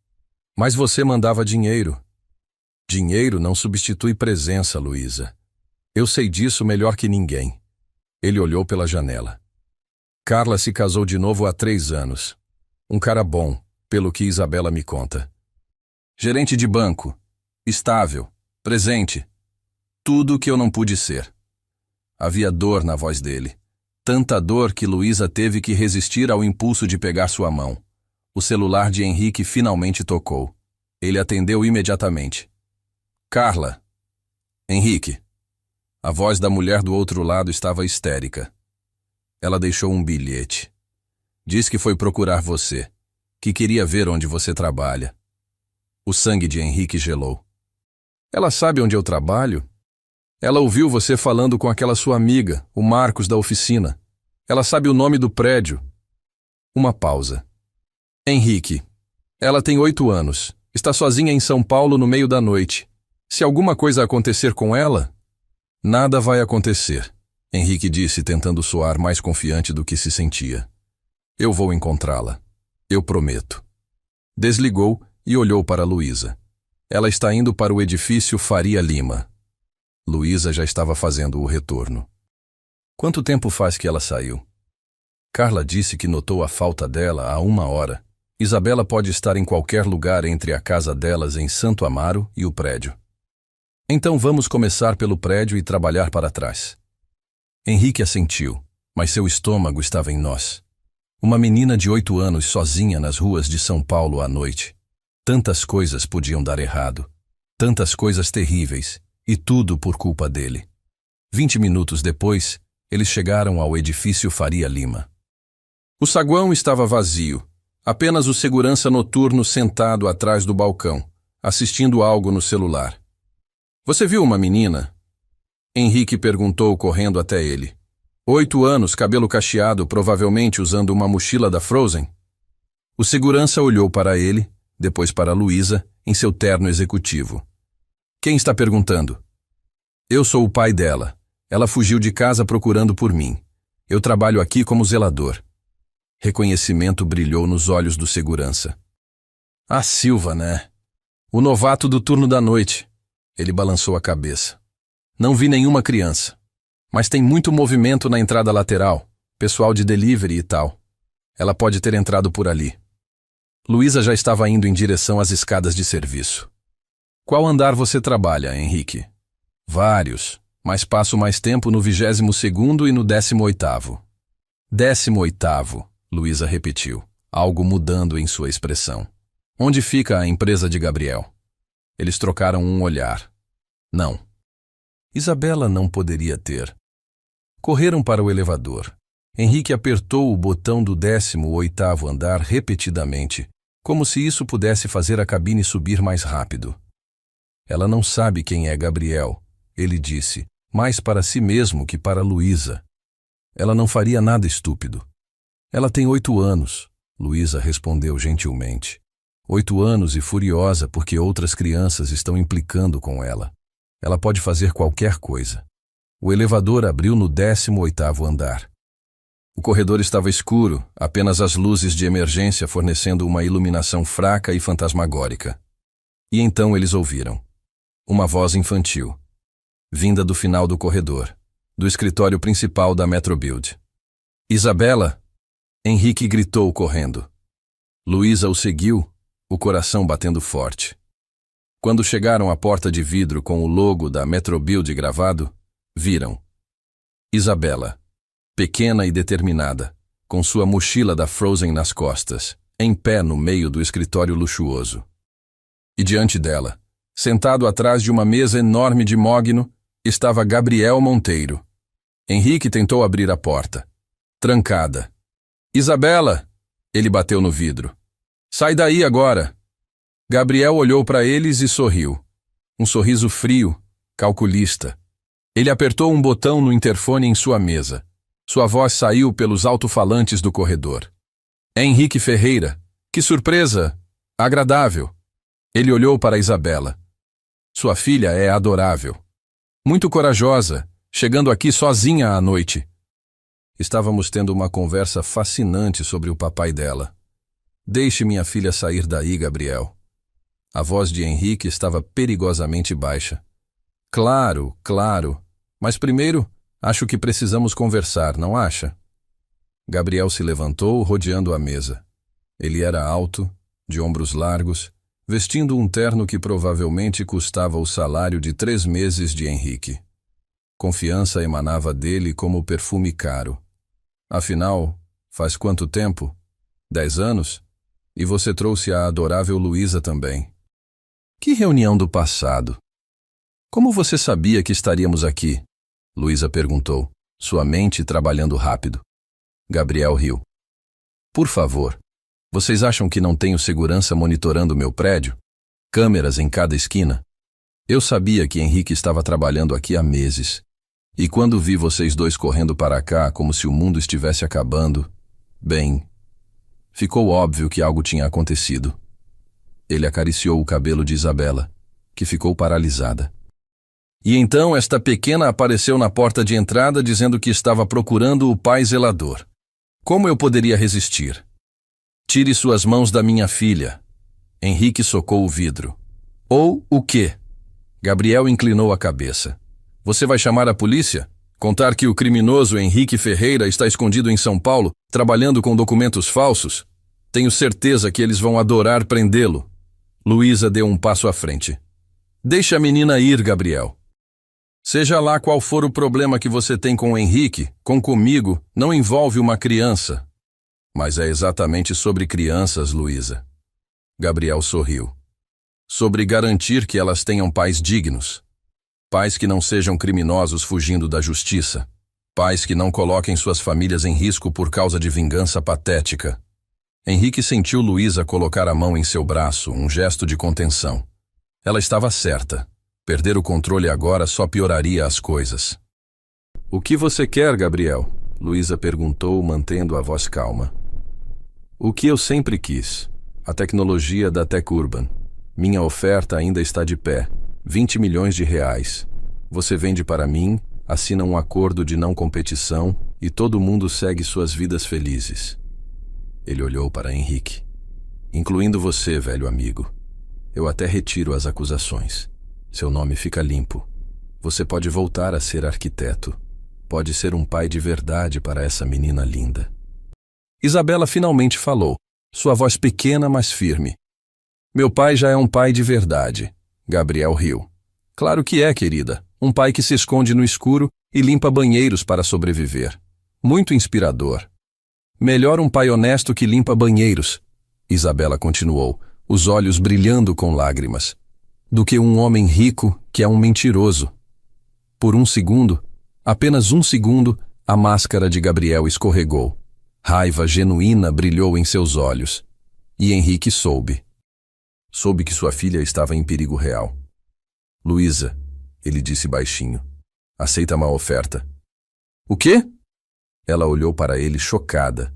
Mas você mandava dinheiro. Dinheiro não substitui presença, Luísa. Eu sei disso melhor que ninguém. Ele olhou pela janela. Carla se casou de novo há 3 anos. Um cara bom, pelo que Isabela me conta. Gerente de banco. Estável. Presente. Tudo o que eu não pude ser. Havia dor na voz dele. Tanta dor que Luísa teve que resistir ao impulso de pegar sua mão. O celular de Henrique finalmente tocou. Ele atendeu imediatamente. Carla. Henrique. A voz da mulher do outro lado estava histérica. Ela deixou um bilhete. Diz que foi procurar você, que queria ver onde você trabalha. O sangue de Henrique gelou. Ela sabe onde eu trabalho? Ela ouviu você falando com aquela sua amiga, o Marcos da oficina. Ela sabe o nome do prédio. Uma pausa. Henrique. Ela tem 8 anos. Está sozinha em São Paulo no meio da noite. Se alguma coisa acontecer com ela... Nada vai acontecer, Henrique disse, tentando soar mais confiante do que se sentia. Eu vou encontrá-la. Eu prometo. Desligou e olhou para Luísa. Ela está indo para o edifício Faria Lima. Luísa já estava fazendo o retorno. Quanto tempo faz que ela saiu? Carla disse que notou a falta dela há 1 hora. Isabela pode estar em qualquer lugar entre a casa delas em Santo Amaro e o prédio. Então vamos começar pelo prédio e trabalhar para trás. Henrique assentiu, mas seu estômago estava em nós. Uma menina de 8 anos sozinha nas ruas de São Paulo à noite. Tantas coisas podiam dar errado. Tantas coisas terríveis. E tudo por culpa dele. 20 minutos depois, eles chegaram ao edifício Faria Lima. O saguão estava vazio. Apenas o segurança noturno sentado atrás do balcão, assistindo algo no celular. Você viu uma menina? Henrique perguntou correndo até ele. 8 anos, cabelo cacheado, provavelmente usando uma mochila da Frozen. O segurança olhou para ele, depois para Luísa, em seu terno executivo. Quem está perguntando? Eu sou o pai dela. Ela fugiu de casa procurando por mim. Eu trabalho aqui como zelador. Reconhecimento brilhou nos olhos do segurança. A Silva, né? O novato do turno da noite. Ele balançou a cabeça. Não vi nenhuma criança. Mas tem muito movimento na entrada lateral, pessoal de delivery e tal. Ela pode ter entrado por ali. Luísa já estava indo em direção às escadas de serviço. Qual andar você trabalha, Henrique? Vários, mas passo mais tempo no 22º e no 18º. 18º, Luísa repetiu, algo mudando em sua expressão. Onde fica a empresa de Gabriel? Eles trocaram um olhar. Não. Isabela não poderia ter. Correram para o elevador. Henrique apertou o botão do 18º andar repetidamente, como se isso pudesse fazer a cabine subir mais rápido. Ela não sabe quem é Gabriel, ele disse, mais para si mesmo que para Luísa. Ela não faria nada estúpido. Ela tem 8 anos, Luísa respondeu gentilmente. 8 anos e furiosa porque outras crianças estão implicando com ela. Ela pode fazer qualquer coisa. O elevador abriu no 18º andar. O corredor estava escuro, apenas as luzes de emergência fornecendo uma iluminação fraca e fantasmagórica. E então eles ouviram. Uma voz infantil, vinda do final do corredor, do escritório principal da Metrobuild. Isabela! Henrique gritou correndo. Luísa o seguiu, o coração batendo forte. Quando chegaram à porta de vidro com o logo da Metrobuild gravado, viram Isabela, pequena e determinada, com sua mochila da Frozen nas costas, em pé no meio do escritório luxuoso. E diante dela, sentado atrás de uma mesa enorme de mogno, estava Gabriel Monteiro. Henrique tentou abrir a porta. Trancada. Isabela! Ele bateu no vidro. Sai daí agora! Gabriel olhou para eles e sorriu. Um sorriso frio, calculista. Ele apertou um botão no interfone em sua mesa. Sua voz saiu pelos alto-falantes do corredor. É Henrique Ferreira. Que surpresa! Agradável. Ele olhou para Isabela. Sua filha é adorável. Muito corajosa, chegando aqui sozinha à noite. Estávamos tendo uma conversa fascinante sobre o papai dela. Deixe minha filha sair daí, Gabriel. A voz de Henrique estava perigosamente baixa. Claro, claro. Mas primeiro, acho que precisamos conversar, não acha? Gabriel se levantou, rodeando a mesa. Ele era alto, de ombros largos, vestindo um terno que provavelmente custava o salário de 3 meses de Henrique. Confiança emanava dele como perfume caro. Afinal, faz quanto tempo? 10 anos? E você trouxe a adorável Luísa também. Que reunião do passado. Como você sabia que estaríamos aqui? Luísa perguntou, sua mente trabalhando rápido. Gabriel riu. Por favor, vocês acham que não tenho segurança monitorando meu prédio? Câmeras em cada esquina? Eu sabia que Henrique estava trabalhando aqui há meses. E quando vi vocês dois correndo para cá como se o mundo estivesse acabando, bem, ficou óbvio que algo tinha acontecido. Ele acariciou o cabelo de Isabela, que ficou paralisada. E então esta pequena apareceu na porta de entrada dizendo que estava procurando o pai zelador. Como eu poderia resistir? Tire suas mãos da minha filha. Henrique socou o vidro. Ou o quê? Gabriel inclinou a cabeça. Você vai chamar a polícia? Contar que o criminoso Henrique Ferreira está escondido em São Paulo, trabalhando com documentos falsos? Tenho certeza que eles vão adorar prendê-lo. Luísa deu um passo à frente. Deixa a menina ir, Gabriel. Seja lá qual for o problema que você tem com o Henrique, comigo, não envolve uma criança. Mas é exatamente sobre crianças, Luísa. Gabriel sorriu. Sobre garantir que elas tenham pais dignos. Pais que não sejam criminosos fugindo da justiça. Pais que não coloquem suas famílias em risco por causa de vingança patética. Henrique sentiu Luísa colocar a mão em seu braço, um gesto de contenção. Ela estava certa. Perder o controle agora só pioraria as coisas. O que você quer, Gabriel? Luísa perguntou, mantendo a voz calma. O que eu sempre quis. A tecnologia da Tech Urban. Minha oferta ainda está de pé. 20 milhões de reais. Você vende para mim, assina um acordo de não competição e todo mundo segue suas vidas felizes. Ele olhou para Henrique. Incluindo você, velho amigo. Eu até retiro as acusações. Seu nome fica limpo. Você pode voltar a ser arquiteto. Pode ser um pai de verdade para essa menina linda. Isabela finalmente falou, sua voz pequena, mas firme. Meu pai já é um pai de verdade. Gabriel riu. Claro que é, querida. Um pai que se esconde no escuro e limpa banheiros para sobreviver. Muito inspirador. Melhor um pai honesto que limpa banheiros, Isabela continuou, os olhos brilhando com lágrimas, do que um homem rico que é um mentiroso. Por um segundo, apenas um segundo, a máscara de Gabriel escorregou. Raiva genuína brilhou em seus olhos. E Henrique soube. Soube que sua filha estava em perigo real. Luísa, ele disse baixinho, aceita uma oferta. O quê? Ela olhou para ele chocada.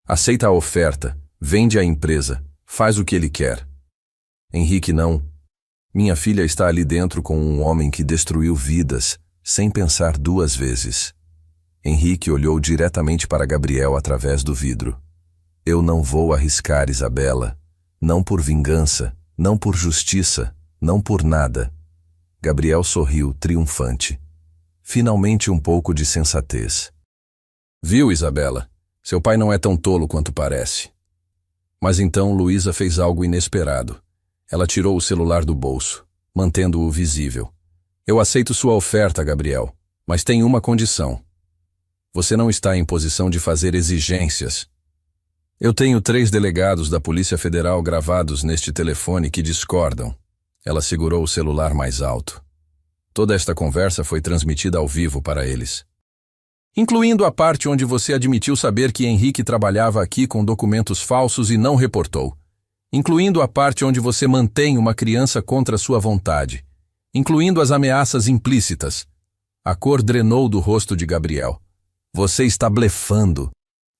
Aceita a oferta, vende a empresa, faz o que ele quer. Henrique, não. Minha filha está ali dentro com um homem que destruiu vidas, sem pensar duas vezes. Henrique olhou diretamente para Gabriel através do vidro. Eu não vou arriscar, Isabela. Não por vingança, não por justiça, não por nada. Gabriel sorriu, triunfante. Finalmente um pouco de sensatez. Viu, Isabela? Seu pai não é tão tolo quanto parece. Mas então Luísa fez algo inesperado. Ela tirou o celular do bolso, mantendo-o visível. Eu aceito sua oferta, Gabriel, mas tem uma condição. Você não está em posição de fazer exigências. Eu tenho 3 delegados da Polícia Federal gravados neste telefone que discordam. Ela segurou o celular mais alto. Toda esta conversa foi transmitida ao vivo para eles. Incluindo a parte onde você admitiu saber que Henrique trabalhava aqui com documentos falsos e não reportou. Incluindo a parte onde você mantém uma criança contra sua vontade. Incluindo as ameaças implícitas. A cor drenou do rosto de Gabriel. Você está blefando.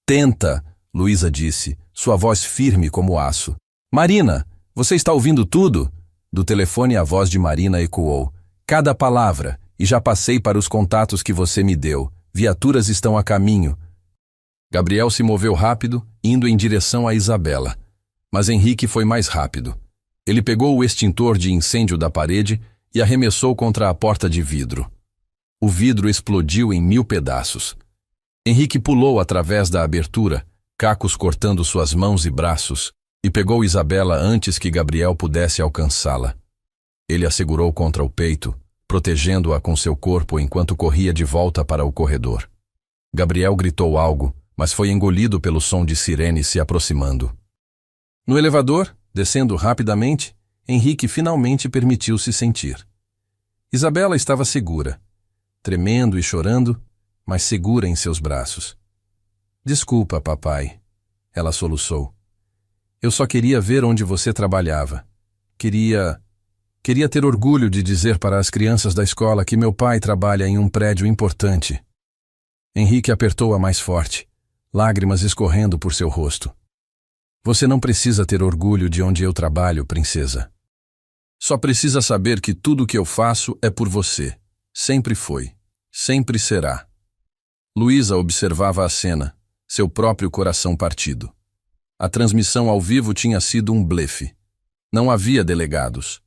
Tenta, Luísa disse, sua voz firme como aço. Marina, você está ouvindo tudo? Do telefone a voz de Marina ecoou. Cada palavra, e já passei para os contatos que você me deu. Viaturas estão a caminho. Gabriel se moveu rápido, indo em direção a Isabela. Mas Henrique foi mais rápido. Ele pegou o extintor de incêndio da parede e arremessou contra a porta de vidro. O vidro explodiu em 1000 pedaços. Henrique pulou através da abertura, cacos cortando suas mãos e braços, e pegou Isabela antes que Gabriel pudesse alcançá-la. Ele a segurou contra o peito, protegendo-a com seu corpo enquanto corria de volta para o corredor. Gabriel gritou algo, mas foi engolido pelo som de sirene se aproximando. No elevador, descendo rapidamente, Henrique finalmente permitiu-se sentir. Isabela estava segura, tremendo e chorando, mas segura em seus braços. Desculpa, papai, ela soluçou. Eu só queria ver onde você trabalhava. Queria ter orgulho de dizer para as crianças da escola que meu pai trabalha em um prédio importante. Henrique apertou-a mais forte, lágrimas escorrendo por seu rosto. Você não precisa ter orgulho de onde eu trabalho, princesa. Só precisa saber que tudo o que eu faço é por você. Sempre foi. Sempre será. Luísa observava a cena, seu próprio coração partido. A transmissão ao vivo tinha sido um blefe. Não havia delegados.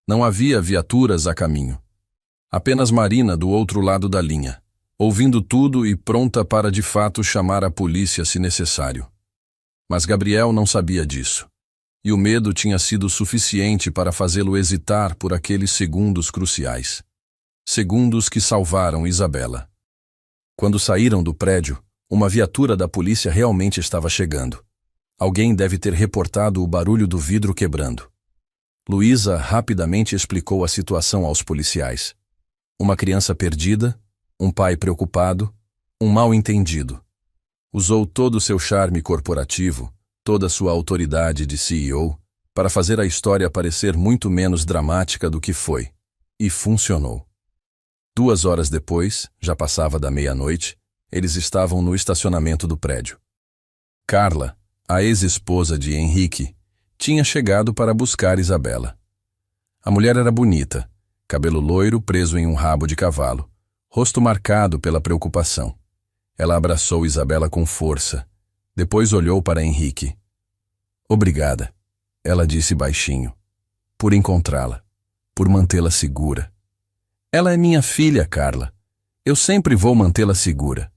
Não havia viaturas a caminho. Apenas Marina do outro lado da linha, ouvindo tudo e pronta para de fato chamar a polícia se necessário. Mas Gabriel não sabia disso. E o medo tinha sido suficiente para fazê-lo hesitar por aqueles segundos cruciais. Segundos que salvaram Isabela. Quando saíram do prédio, uma viatura da polícia realmente estava chegando. Alguém deve ter reportado o barulho do vidro quebrando. Luísa rapidamente explicou a situação aos policiais. Uma criança perdida, um pai preocupado, um mal-entendido. Usou todo o seu charme corporativo, toda a sua autoridade de CEO, para fazer a história parecer muito menos dramática do que foi. E funcionou. 2 horas depois, já passava da meia-noite, eles estavam no estacionamento do prédio. Carla, a ex-esposa de Henrique, tinha chegado para buscar Isabela. A mulher era bonita, cabelo loiro preso em um rabo de cavalo, rosto marcado pela preocupação. Ela abraçou Isabela com força, depois olhou para Henrique. Obrigada, ela disse baixinho, por encontrá-la, por mantê-la segura. Ela é minha filha, Carla. Eu sempre vou mantê-la segura.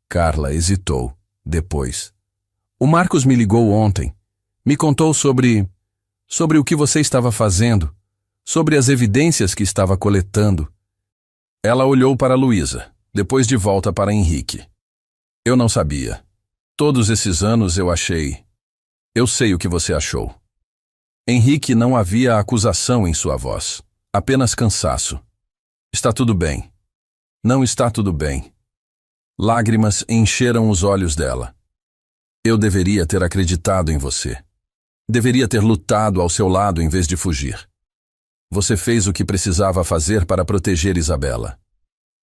Carla hesitou. Depois. O Marcos me ligou ontem. Me contou sobre o que você estava fazendo, sobre as evidências que estava coletando. Ela olhou para Luísa, depois de volta para Henrique. Eu não sabia. Todos esses anos eu achei. Eu sei o que você achou. Henrique, não havia acusação em sua voz, apenas cansaço. Está tudo bem. Não está tudo bem. Lágrimas encheram os olhos dela. Eu deveria ter acreditado em você. Deveria ter lutado ao seu lado em vez de fugir. Você fez o que precisava fazer para proteger Isabela.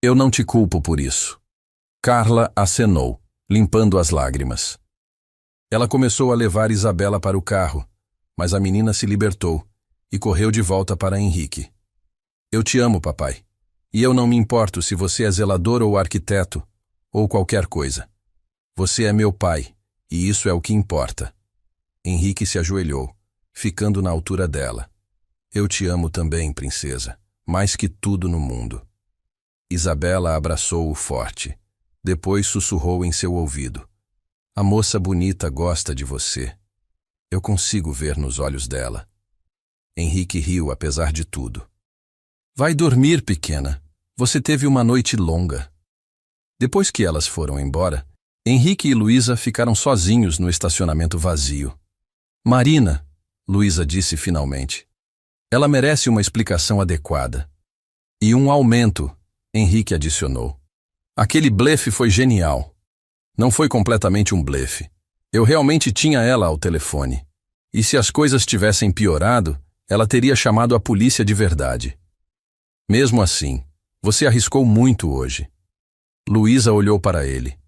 Eu não te culpo por isso. Carla acenou, limpando as lágrimas. Ela começou a levar Isabela para o carro, mas a menina se libertou e correu de volta para Henrique. Eu te amo, papai. E eu não me importo se você é zelador ou arquiteto, ou qualquer coisa. Você é meu pai, e isso é o que importa. Henrique se ajoelhou, ficando na altura dela. Eu te amo também, princesa, mais que tudo no mundo. Isabela abraçou-o forte. Depois sussurrou em seu ouvido. A moça bonita gosta de você. Eu consigo ver nos olhos dela. Henrique riu apesar de tudo. Vai dormir, pequena. Você teve uma noite longa. Depois que elas foram embora, Henrique e Luísa ficaram sozinhos no estacionamento vazio. Marina, Luísa disse finalmente. Ela merece uma explicação adequada. E um aumento, Henrique adicionou. Aquele blefe foi genial. Não foi completamente um blefe. Eu realmente tinha ela ao telefone. E se as coisas tivessem piorado, ela teria chamado a polícia de verdade. Mesmo assim, você arriscou muito hoje. Luísa olhou para ele.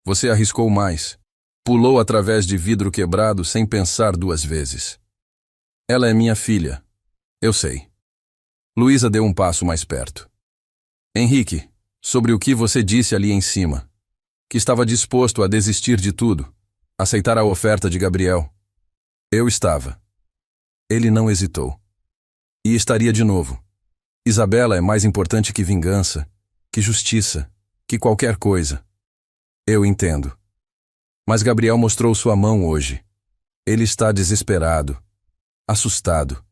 Você arriscou mais. Pulou através de vidro quebrado sem pensar duas vezes. Ela é minha filha. Eu sei. Luísa deu um passo mais perto. Henrique, sobre o que você disse ali em cima. Que estava disposto a desistir de tudo. Aceitar a oferta de Gabriel. Eu estava. Ele não hesitou. E estaria de novo. Isabela é mais importante que vingança, que justiça, que qualquer coisa. Eu entendo. Mas Gabriel mostrou sua mão hoje. Ele está desesperado, assustado.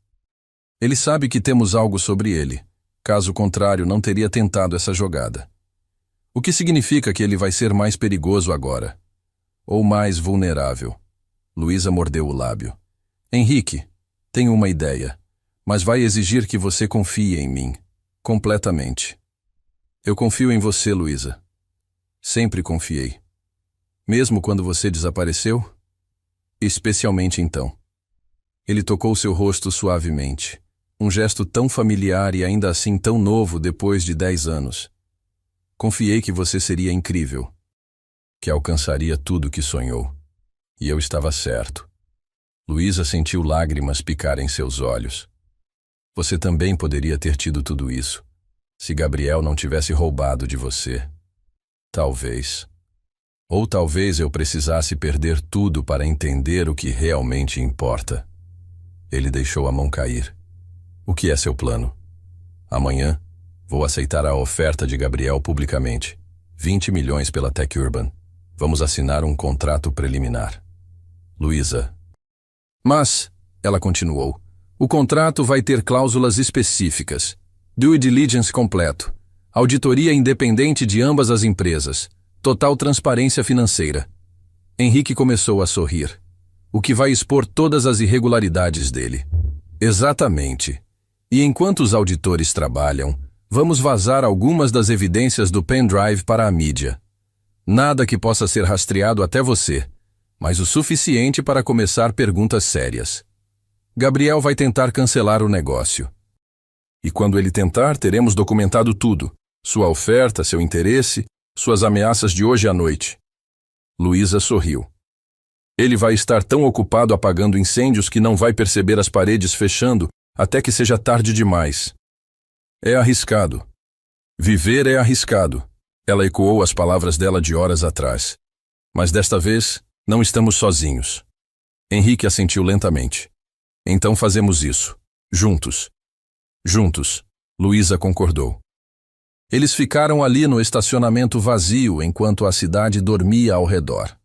Ele sabe que temos algo sobre ele. Caso contrário, não teria tentado essa jogada. O que significa que ele vai ser mais perigoso agora. Ou mais vulnerável. Luísa mordeu o lábio. Henrique, tenho uma ideia. Mas vai exigir que você confie em mim. Completamente. Eu confio em você, Luísa. Sempre confiei. Mesmo quando você desapareceu? Especialmente então. Ele tocou seu rosto suavemente. Um gesto tão familiar e ainda assim tão novo depois de 10 anos. Confiei que você seria incrível. Que alcançaria tudo que sonhou. E eu estava certo. Luísa sentiu lágrimas picar em seus olhos. Você também poderia ter tido tudo isso, se Gabriel não tivesse roubado de você. Talvez. Ou talvez eu precisasse perder tudo para entender o que realmente importa. Ele deixou a mão cair. O que é seu plano? Amanhã, vou aceitar a oferta de Gabriel publicamente. 20 milhões pela Tech Urban. Vamos assinar um contrato preliminar. Luísa. Mas, ela continuou, o contrato vai ter cláusulas específicas. Due diligence completo. Auditoria independente de ambas as empresas. Total transparência financeira. Henrique começou a sorrir. O que vai expor todas as irregularidades dele. Exatamente. E enquanto os auditores trabalham, vamos vazar algumas das evidências do pendrive para a mídia. Nada que possa ser rastreado até você, mas o suficiente para começar perguntas sérias. Gabriel vai tentar cancelar o negócio. E quando ele tentar, teremos documentado tudo. Sua oferta, seu interesse, suas ameaças de hoje à noite. Luísa sorriu. Ele vai estar tão ocupado apagando incêndios que não vai perceber as paredes fechando até que seja tarde demais. É arriscado. Viver é arriscado. Ela ecoou as palavras dela de horas atrás. Mas desta vez, não estamos sozinhos. Henrique assentiu lentamente. Então fazemos isso. Juntos. Juntos, Luísa concordou. Eles ficaram ali no estacionamento vazio enquanto a cidade dormia ao redor.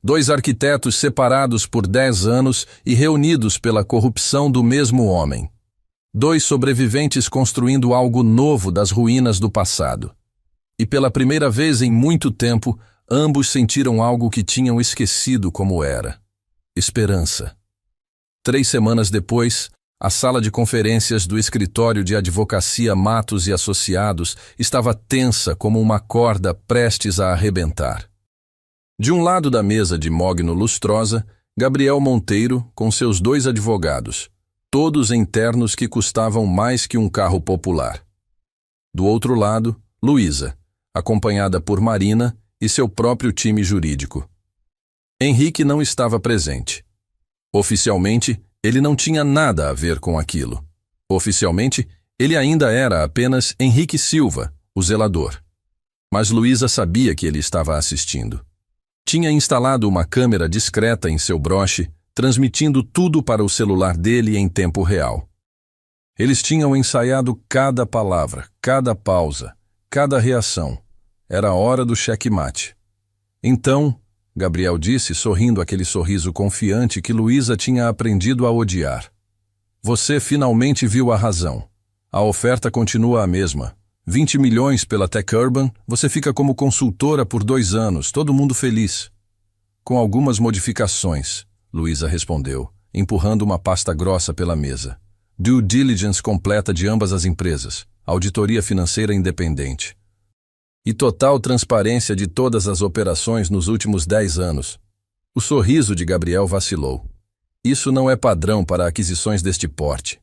2 arquitetos separados por 10 anos e reunidos pela corrupção do mesmo homem. 2 sobreviventes construindo algo novo das ruínas do passado. E pela primeira vez em muito tempo, ambos sentiram algo que tinham esquecido como era: esperança. 3 semanas depois, a sala de conferências do escritório de advocacia Matos e Associados estava tensa como uma corda prestes a arrebentar. De um lado da mesa de mogno lustrosa, Gabriel Monteiro com seus 2 advogados, todos em ternos que custavam mais que um carro popular. Do outro lado, Luísa, acompanhada por Marina e seu próprio time jurídico. Henrique não estava presente. Oficialmente, ele não tinha nada a ver com aquilo. Oficialmente, ele ainda era apenas Henrique Silva, o zelador. Mas Luísa sabia que ele estava assistindo. Tinha instalado uma câmera discreta em seu broche, transmitindo tudo para o celular dele em tempo real. Eles tinham ensaiado cada palavra, cada pausa, cada reação. Era a hora do checkmate. Então, Gabriel disse, sorrindo aquele sorriso confiante que Luísa tinha aprendido a odiar. Você finalmente viu a razão. A oferta continua a mesma. 20 milhões pela Tech Urban, você fica como consultora por 2 anos, todo mundo feliz. Com algumas modificações, Luísa respondeu, empurrando uma pasta grossa pela mesa. Due diligence completa de ambas as empresas, auditoria financeira independente. E total transparência de todas as operações nos últimos 10 anos. O sorriso de Gabriel vacilou. Isso não é padrão para aquisições deste porte.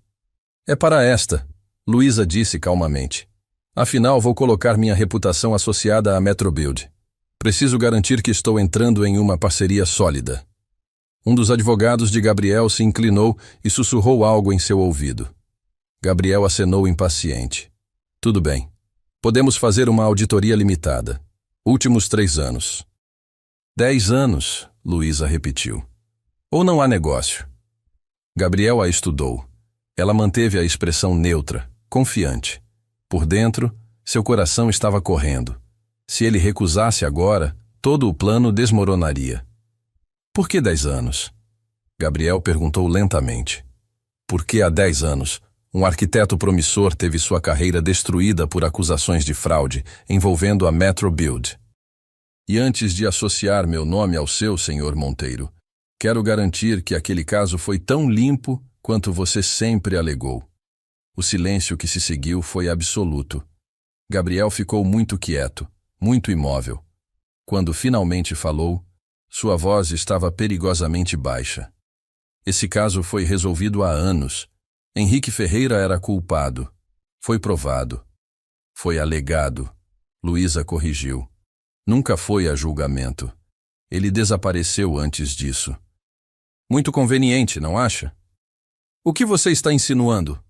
É para esta, Luísa disse calmamente. Afinal, vou colocar minha reputação associada à Metrobuild. Preciso garantir que estou entrando em uma parceria sólida. Um dos advogados de Gabriel se inclinou e sussurrou algo em seu ouvido. Gabriel acenou impaciente. Tudo bem. Podemos fazer uma auditoria limitada. Últimos 3 anos. 10 anos, Luísa repetiu. Ou não há negócio? Gabriel a estudou. Ela manteve a expressão neutra, confiante. Por dentro, seu coração estava correndo. Se ele recusasse agora, todo o plano desmoronaria. Por que 10 anos? Gabriel perguntou lentamente. Porque há 10 anos, um arquiteto promissor teve sua carreira destruída por acusações de fraude envolvendo a Metrobuild. E antes de associar meu nome ao seu, senhor Monteiro, quero garantir que aquele caso foi tão limpo quanto você sempre alegou. O silêncio que se seguiu foi absoluto. Gabriel ficou muito quieto, muito imóvel. Quando finalmente falou, sua voz estava perigosamente baixa. Esse caso foi resolvido há anos. Henrique Ferreira era culpado. Foi provado. Foi alegado. Luísa corrigiu. Nunca foi a julgamento. Ele desapareceu antes disso. Muito conveniente, não acha? O que você está insinuando?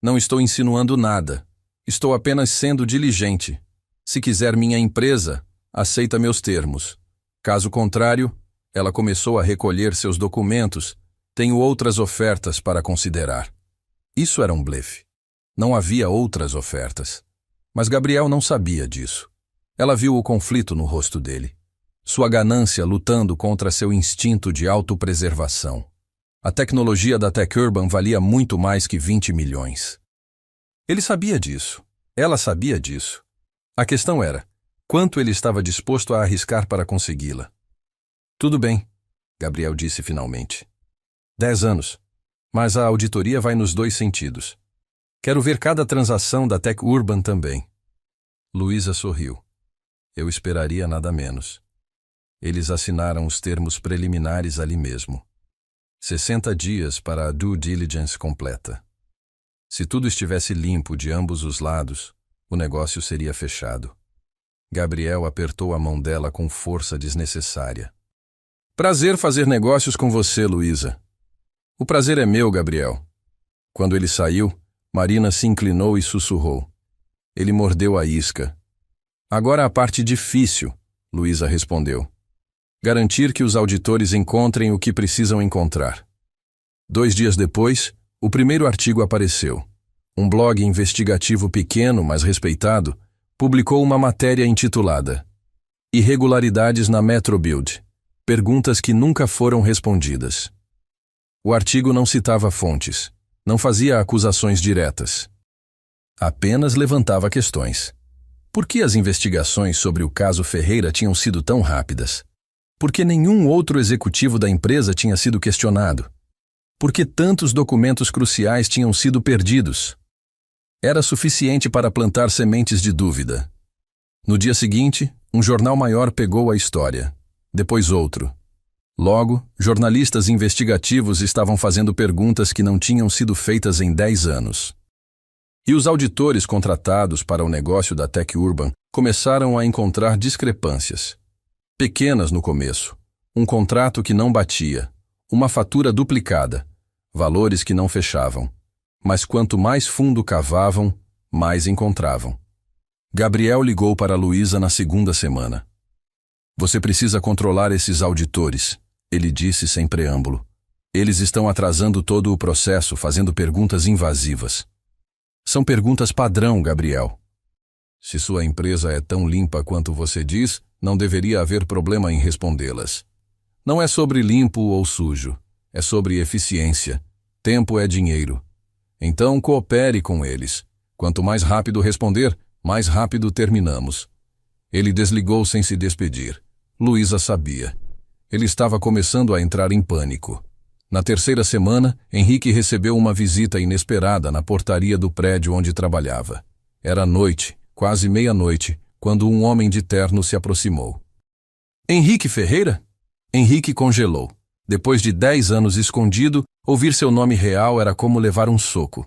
Não estou insinuando nada. Estou apenas sendo diligente. Se quiser minha empresa, aceita meus termos. Caso contrário, ela começou a recolher seus documentos. Tenho outras ofertas para considerar. Isso era um blefe. Não havia outras ofertas. Mas Gabriel não sabia disso. Ela viu o conflito no rosto dele. Sua ganância lutando contra seu instinto de autopreservação. A tecnologia da Tech Urban valia muito mais que 20 milhões. Ele sabia disso. Ela sabia disso. A questão era, quanto ele estava disposto a arriscar para consegui-la? Tudo bem, Gabriel disse finalmente. 10 anos. Mas a auditoria vai nos 2 sentidos. Quero ver cada transação da Tech Urban também. Luísa sorriu. Eu esperaria nada menos. Eles assinaram os termos preliminares ali mesmo. 60 dias para a due diligence completa. Se tudo estivesse limpo de ambos os lados, o negócio seria fechado. Gabriel apertou a mão dela com força desnecessária. Prazer fazer negócios com você, Luísa. O prazer é meu, Gabriel. Quando ele saiu, Marina se inclinou e sussurrou. Ele mordeu a isca. Agora a parte difícil, Luísa respondeu. Garantir que os auditores encontrem o que precisam encontrar. 2 dias depois, o primeiro artigo apareceu. Um blog investigativo pequeno, mas respeitado, publicou uma matéria intitulada Irregularidades na Metrobuild. Perguntas que nunca foram respondidas. O artigo não citava fontes, não fazia acusações diretas. Apenas levantava questões. Por que as investigações sobre o caso Ferreira tinham sido tão rápidas? Por que nenhum outro executivo da empresa tinha sido questionado? Por que tantos documentos cruciais tinham sido perdidos? Era suficiente para plantar sementes de dúvida. No dia seguinte, um jornal maior pegou a história. Depois outro. Logo, jornalistas investigativos estavam fazendo perguntas que não tinham sido feitas em 10 anos. E os auditores contratados para o negócio da Tech Urban começaram a encontrar discrepâncias. Pequenas no começo, um contrato que não batia, uma fatura duplicada, valores que não fechavam. Mas quanto mais fundo cavavam, mais encontravam. Gabriel ligou para Luísa na segunda semana. Você precisa controlar esses auditores, ele disse sem preâmbulo. Eles estão atrasando todo o processo, fazendo perguntas invasivas. São perguntas padrão, Gabriel. Se sua empresa é tão limpa quanto você diz, não deveria haver problema em respondê-las. Não é sobre limpo ou sujo, é sobre eficiência. Tempo é dinheiro. Então coopere com eles. Quanto mais rápido responder, mais rápido terminamos. Ele desligou sem se despedir. Luísa sabia. Ele estava começando a entrar em pânico. Na terceira semana, Henrique recebeu uma visita inesperada na portaria do prédio onde trabalhava. Era noite, quase meia-noite, quando um homem de terno se aproximou. Henrique Ferreira? Henrique congelou. Depois de 10 anos escondido, ouvir seu nome real era como levar um soco.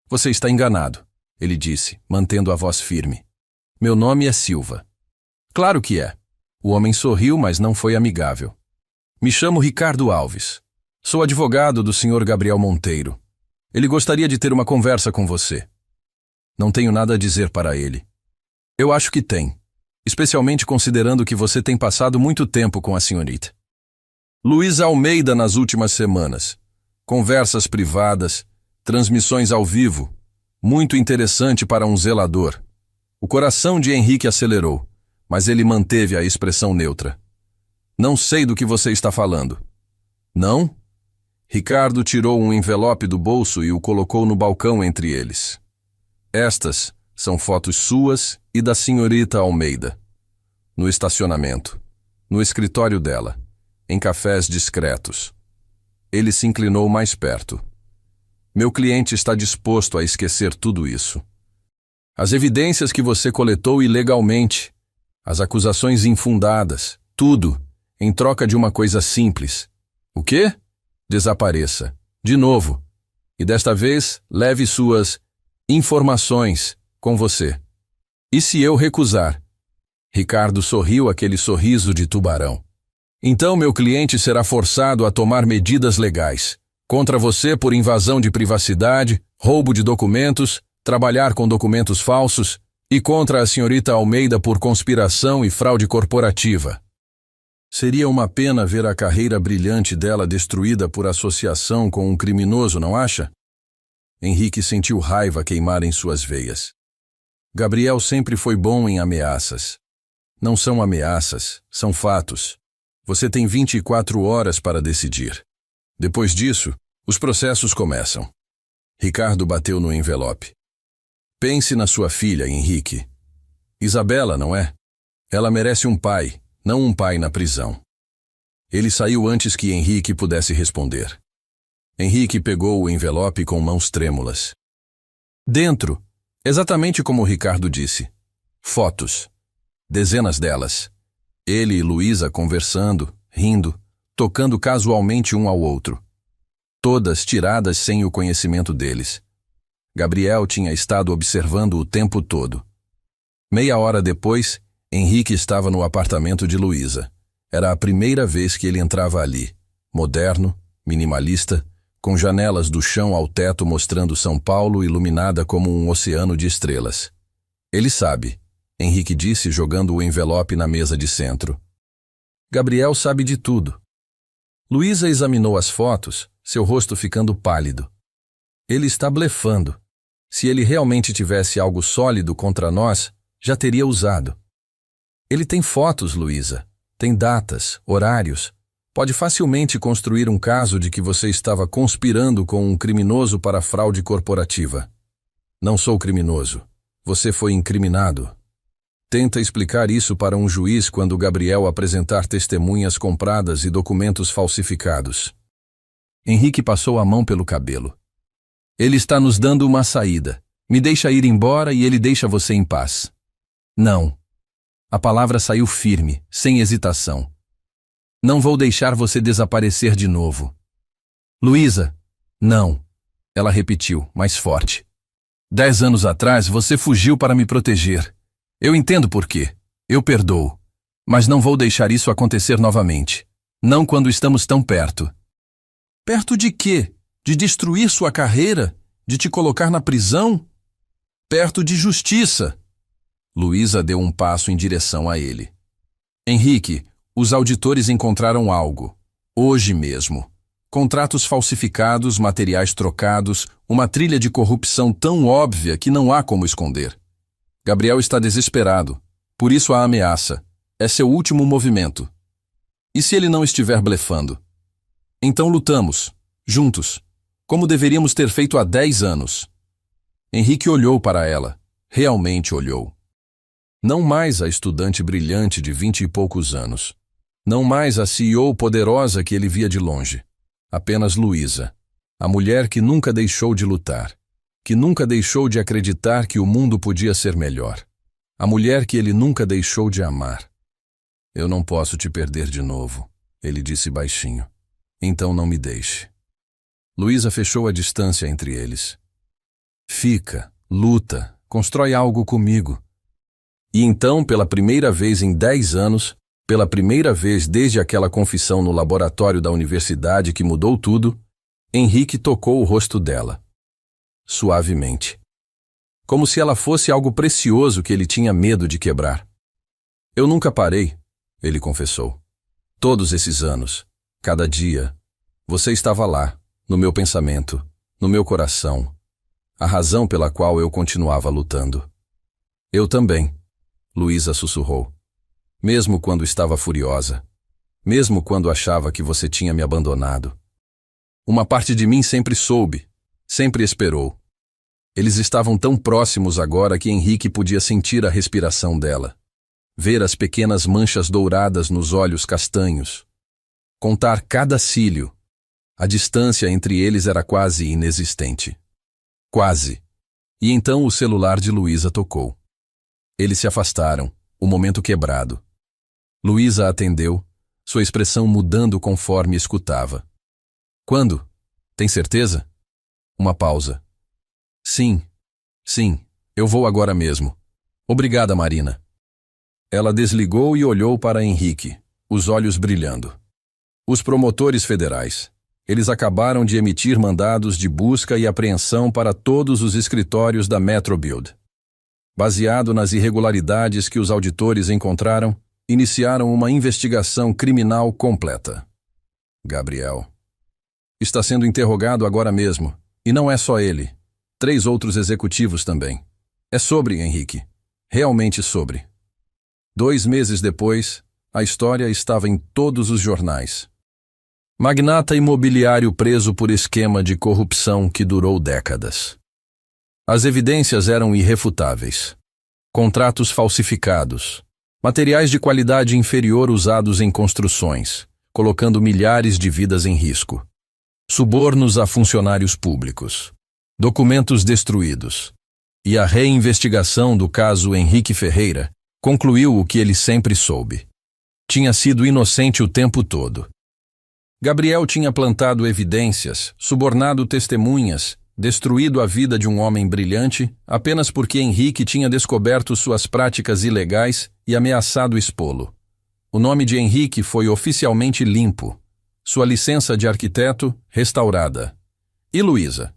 Você está enganado, ele disse, mantendo a voz firme. Meu nome é Silva. Claro que é. O homem sorriu, mas não foi amigável. Me chamo Ricardo Alves. Sou advogado do Sr. Gabriel Monteiro. Ele gostaria de ter uma conversa com você. Não tenho nada a dizer para ele. Eu acho que tem, especialmente considerando que você tem passado muito tempo com a senhorita. Luísa Almeida nas últimas semanas. Conversas privadas, transmissões ao vivo. Muito interessante para um zelador. O coração de Henrique acelerou, mas ele manteve a expressão neutra. Não sei do que você está falando. Não? Ricardo tirou um envelope do bolso e o colocou no balcão entre eles. Estas são fotos suas e da senhorita Almeida. No estacionamento. No escritório dela. Em cafés discretos. Ele se inclinou mais perto. Meu cliente está disposto a esquecer tudo isso. As evidências que você coletou ilegalmente, as acusações infundadas, tudo, em troca de uma coisa simples. O quê? Desapareça. De novo. E desta vez, leve suas informações com você. E se eu recusar? Ricardo sorriu aquele sorriso de tubarão. Então meu cliente será forçado a tomar medidas legais. Contra você por invasão de privacidade, roubo de documentos, trabalhar com documentos falsos, e contra a senhorita Almeida por conspiração e fraude corporativa. Seria uma pena ver a carreira brilhante dela destruída por associação com um criminoso, não acha? Henrique sentiu raiva queimar em suas veias. Gabriel sempre foi bom em ameaças. Não são ameaças, são fatos. Você tem 24 horas para decidir. Depois disso, os processos começam. Ricardo bateu no envelope. Pense na sua filha, Henrique. Isabela, não é? Ela merece um pai, não um pai na prisão. Ele saiu antes que Henrique pudesse responder. Henrique pegou o envelope com mãos trêmulas. Dentro, exatamente como Ricardo disse, fotos. Dezenas delas. Ele e Luísa conversando, rindo, tocando casualmente um ao outro. Todas tiradas sem o conhecimento deles. Gabriel tinha estado observando o tempo todo. Meia hora depois, Henrique estava no apartamento de Luísa. Era a primeira vez que ele entrava ali, moderno, minimalista, com janelas do chão ao teto mostrando São Paulo iluminada como um oceano de estrelas. Ele sabe, Henrique disse jogando o envelope na mesa de centro. Gabriel sabe de tudo. Luísa examinou as fotos, seu rosto ficando pálido. Ele está blefando. Se ele realmente tivesse algo sólido contra nós, já teria usado. Ele tem fotos, Luísa. Tem datas, horários. Pode facilmente construir um caso de que você estava conspirando com um criminoso para fraude corporativa. Não sou criminoso. Você foi incriminado. Tenta explicar isso para um juiz quando Gabriel apresentar testemunhas compradas e documentos falsificados. Henrique passou a mão pelo cabelo. Ele está nos dando uma saída. Me deixa ir embora e ele deixa você em paz. Não. A palavra saiu firme, sem hesitação. Não vou deixar você desaparecer de novo. Luísa, não. Ela repetiu, mais forte. 10 anos atrás você fugiu para me proteger. Eu entendo por quê. Eu perdoo. Mas não vou deixar isso acontecer novamente. Não quando estamos tão perto. Perto de quê? De destruir sua carreira? De te colocar na prisão? Perto de justiça. Luísa deu um passo em direção a ele. Henrique, os auditores encontraram algo. Hoje mesmo. Contratos falsificados, materiais trocados, uma trilha de corrupção tão óbvia que não há como esconder. Gabriel está desesperado. Por isso a ameaça. É seu último movimento. E se ele não estiver blefando? Então lutamos, juntos, como deveríamos ter feito há 10 anos. Henrique olhou para ela. Realmente olhou. Não mais a estudante brilhante de 20 e poucos anos. Não mais a CEO poderosa que ele via de longe. Apenas Luísa, a mulher que nunca deixou de lutar, que nunca deixou de acreditar que o mundo podia ser melhor. A mulher que ele nunca deixou de amar. Eu não posso te perder de novo, ele disse baixinho. Então não me deixe. Luísa fechou a distância entre eles. Fica, luta, constrói algo comigo. E então, pela primeira vez em 10 anos, pela primeira vez desde aquela confissão no laboratório da universidade que mudou tudo, Henrique tocou o rosto dela. Suavemente. Como se ela fosse algo precioso que ele tinha medo de quebrar. Eu nunca parei, ele confessou. Todos esses anos, cada dia, você estava lá, no meu pensamento, no meu coração. A razão pela qual eu continuava lutando. Eu também, Luísa sussurrou. Mesmo quando estava furiosa. Mesmo quando achava que você tinha me abandonado. Uma parte de mim sempre soube, sempre esperou. Eles estavam tão próximos agora que Henrique podia sentir a respiração dela. Ver as pequenas manchas douradas nos olhos castanhos. Contar cada cílio. A distância entre eles era quase inexistente. Quase. E então o celular de Luísa tocou. Eles se afastaram, o momento quebrado. Luísa atendeu, sua expressão mudando conforme escutava. Quando? Tem certeza? Uma pausa. Sim, eu vou agora mesmo. Obrigada, Marina. Ela desligou e olhou para Henrique, os olhos brilhando. Os promotores federais. Eles acabaram de emitir mandados de busca e apreensão para todos os escritórios da Metrobuild. Baseado nas irregularidades que os auditores encontraram, iniciaram uma investigação criminal completa. Gabriel. Está sendo interrogado agora mesmo, e não é só ele. 3 outros executivos também. É sobre, Henrique. Realmente sobre. 2 meses depois, a história estava em todos os jornais. Magnata imobiliário preso por esquema de corrupção que durou décadas. As evidências eram irrefutáveis. Contratos falsificados. Materiais de qualidade inferior usados em construções, colocando milhares de vidas em risco. Subornos a funcionários públicos. Documentos destruídos. E a reinvestigação do caso Henrique Ferreira concluiu o que ele sempre soube. Tinha sido inocente o tempo todo. Gabriel tinha plantado evidências, subornado testemunhas, destruído a vida de um homem brilhante apenas porque Henrique tinha descoberto suas práticas ilegais e ameaçado expô-lo. O nome de Henrique foi oficialmente limpo. Sua licença de arquiteto, restaurada. E Luísa?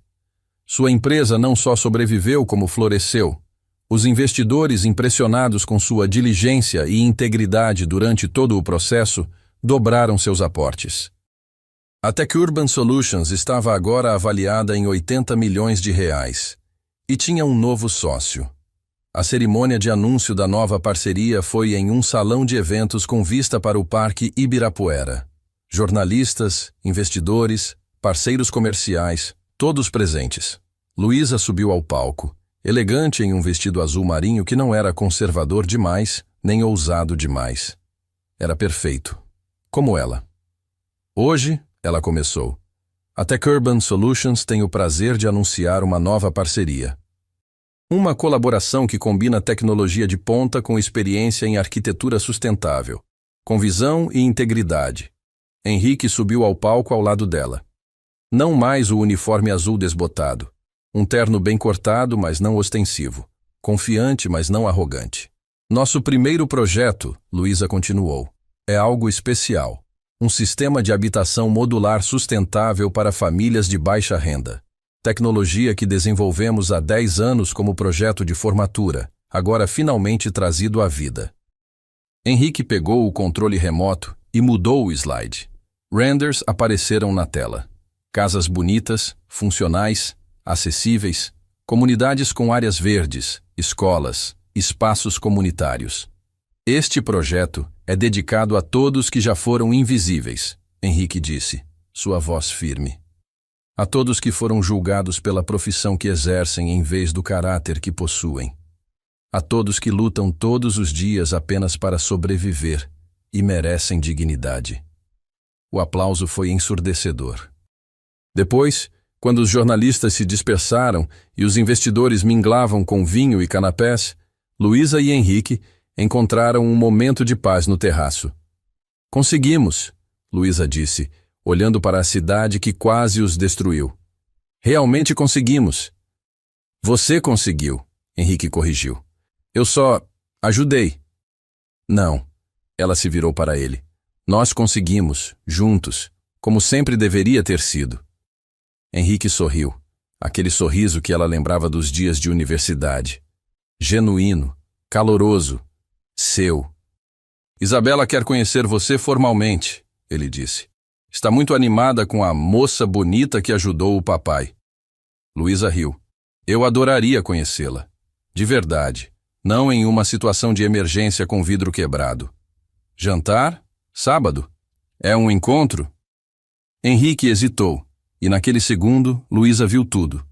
Sua empresa não só sobreviveu como floresceu. Os investidores, impressionados com sua diligência e integridade durante todo o processo, dobraram seus aportes. A Tech Urban Solutions estava agora avaliada em 80 milhões de reais. E tinha um novo sócio. A cerimônia de anúncio da nova parceria foi em um salão de eventos com vista para o Parque Ibirapuera. Jornalistas, investidores, parceiros comerciais, todos presentes. Luísa subiu ao palco, elegante em um vestido azul marinho que não era conservador demais, nem ousado demais. Era perfeito. Como ela. Hoje, ela começou. A Tech Urban Solutions tem o prazer de anunciar uma nova parceria. Uma colaboração que combina tecnologia de ponta com experiência em arquitetura sustentável, com visão e integridade. Henrique subiu ao palco ao lado dela. Não mais o uniforme azul desbotado. Um terno bem cortado, mas não ostensivo. Confiante, mas não arrogante. Nosso primeiro projeto, Luísa continuou, é algo especial. Um sistema de habitação modular sustentável para famílias de baixa renda. Tecnologia que desenvolvemos há 10 anos como projeto de formatura, agora finalmente trazido à vida. Henrique pegou o controle remoto e mudou o slide. Renders apareceram na tela. Casas bonitas, funcionais, acessíveis, comunidades com áreas verdes, escolas, espaços comunitários. Este projeto é dedicado a todos que já foram invisíveis, Henrique disse, sua voz firme. A todos que foram julgados pela profissão que exercem em vez do caráter que possuem. A todos que lutam todos os dias apenas para sobreviver e merecem dignidade. O aplauso foi ensurdecedor. Depois, quando os jornalistas se dispersaram e os investidores minglavam com vinho e canapés, Luísa e Henrique encontraram um momento de paz no terraço. Conseguimos, Luísa disse, olhando para a cidade que quase os destruiu. Realmente conseguimos. Você conseguiu, Henrique corrigiu. Eu só ajudei. Não, ela se virou para ele. Nós conseguimos, juntos, como sempre deveria ter sido. Henrique sorriu, aquele sorriso que ela lembrava dos dias de universidade. Genuíno, caloroso, seu. Isabela quer conhecer você formalmente, ele disse. Está muito animada com a moça bonita que ajudou o papai. Luísa riu. Eu adoraria conhecê-la. De verdade. Não em uma situação de emergência com vidro quebrado. Jantar? Sábado? É um encontro? Henrique hesitou, e naquele segundo, Luísa viu tudo.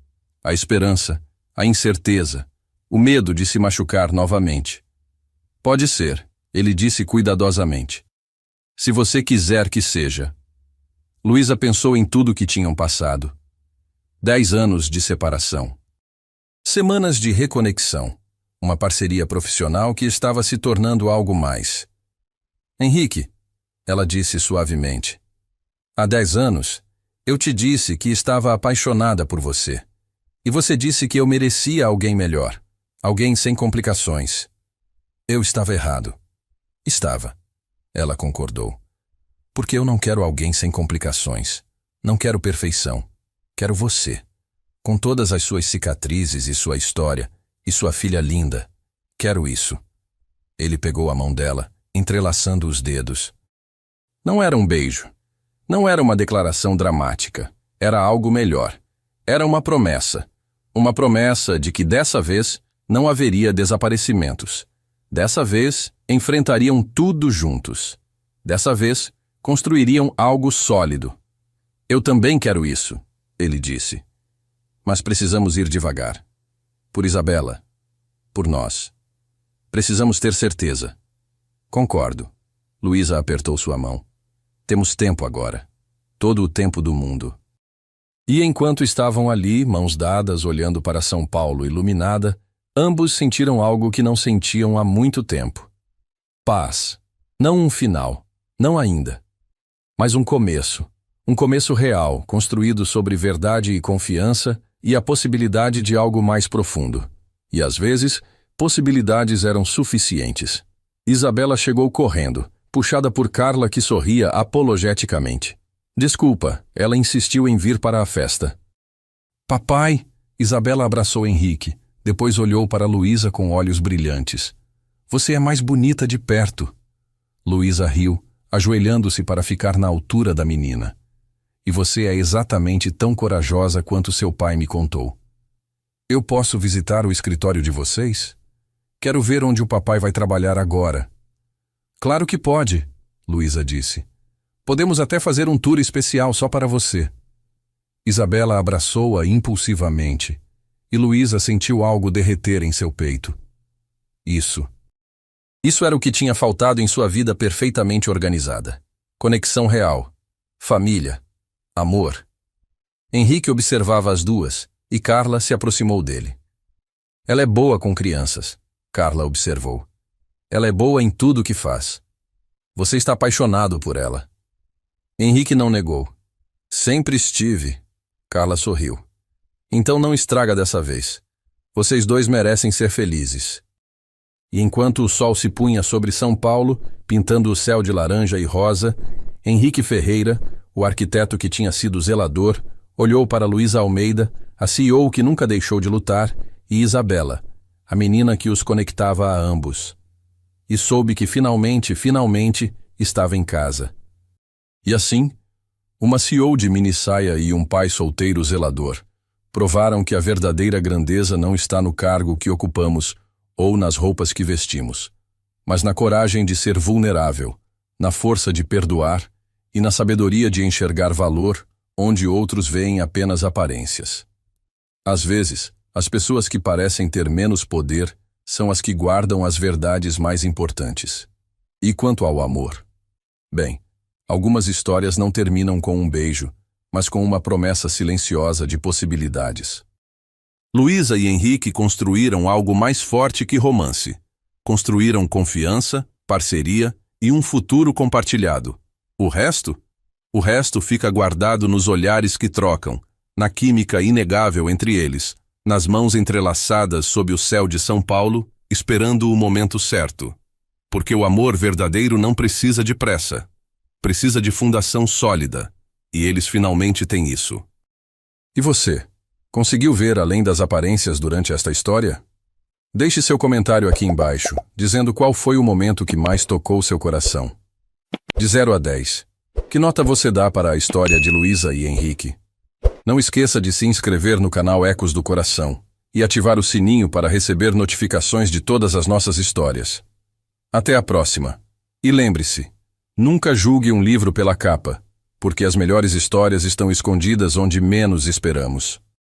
A esperança, a incerteza, o medo de se machucar novamente. Pode ser, ele disse cuidadosamente. Se você quiser que seja. Luísa pensou em tudo que tinham passado. 10 anos de separação. Semanas de reconexão. Uma parceria profissional que estava se tornando algo mais. Henrique, ela disse suavemente. Há 10 anos, eu te disse que estava apaixonada por você. E você disse que eu merecia alguém melhor. Alguém sem complicações. Eu estava errado. Estava. Ela concordou. Porque eu não quero alguém sem complicações. Não quero perfeição. Quero você. Com todas as suas cicatrizes e sua história, e sua filha linda. Quero isso. Ele pegou a mão dela, entrelaçando os dedos. Não era um beijo. Não era uma declaração dramática. Era algo melhor. Era uma promessa. Uma promessa de que dessa vez não haveria desaparecimentos. Dessa vez, enfrentariam tudo juntos. Dessa vez, construiriam algo sólido. Eu também quero isso, ele disse. Mas precisamos ir devagar. Por Isabela. Por nós. Precisamos ter certeza. Concordo. Luísa apertou sua mão. Temos tempo agora. Todo o tempo do mundo. E enquanto estavam ali, mãos dadas, olhando para São Paulo iluminada, ambos sentiram algo que não sentiam há muito tempo. Paz. Não um final. Não ainda. Mas um começo. Um começo real, construído sobre verdade e confiança e a possibilidade de algo mais profundo. E às vezes, possibilidades eram suficientes. Isabela chegou correndo, puxada por Carla que sorria apologeticamente. Desculpa, ela insistiu em vir para a festa. Papai! Isabela abraçou Henrique, depois olhou para Luísa com olhos brilhantes. Você é mais bonita de perto. Luísa riu, ajoelhando-se para ficar na altura da menina. E você é exatamente tão corajosa quanto seu pai me contou. Eu posso visitar o escritório de vocês? Quero ver onde o papai vai trabalhar agora. Claro que pode, Luísa disse. Podemos até fazer um tour especial só para você. Isabela abraçou-a impulsivamente, e Luísa sentiu algo derreter em seu peito. Isso era o que tinha faltado em sua vida perfeitamente organizada. Conexão real. Família. Amor. Henrique observava as duas, e Carla se aproximou dele. Ela é boa com crianças, Carla observou. Ela é boa em tudo o que faz. Você está apaixonado por ela. Henrique não negou. Sempre estive. Carla sorriu. Então não estraga dessa vez. Vocês dois merecem ser felizes. E enquanto o sol se punha sobre São Paulo, pintando o céu de laranja e rosa, Henrique Ferreira, o arquiteto que tinha sido zelador, olhou para Luísa Almeida, a CEO que nunca deixou de lutar, e Isabela, a menina que os conectava a ambos. E soube que finalmente estava em casa. E assim, uma CEO de minissaia e um pai solteiro zelador provaram que a verdadeira grandeza não está no cargo que ocupamos ou nas roupas que vestimos, mas na coragem de ser vulnerável, na força de perdoar e na sabedoria de enxergar valor onde outros veem apenas aparências. Às vezes, as pessoas que parecem ter menos poder são as que guardam as verdades mais importantes. E quanto ao amor? Bem, algumas histórias não terminam com um beijo, mas com uma promessa silenciosa de possibilidades. Luísa e Henrique construíram algo mais forte que romance. Construíram confiança, parceria e um futuro compartilhado. O resto? O resto fica guardado nos olhares que trocam, na química inegável entre eles, nas mãos entrelaçadas sob o céu de São Paulo, esperando o momento certo. Porque o amor verdadeiro não precisa de pressa. Precisa de fundação sólida. E eles finalmente têm isso. E você? Conseguiu ver além das aparências durante esta história? Deixe seu comentário aqui embaixo, dizendo qual foi o momento que mais tocou seu coração. De 0 a 10. Que nota você dá para a história de Luísa e Henrique? Não esqueça de se inscrever no canal Ecos do Coração e ativar o sininho para receber notificações de todas as nossas histórias. Até a próxima. E lembre-se, nunca julgue um livro pela capa, porque as melhores histórias estão escondidas onde menos esperamos.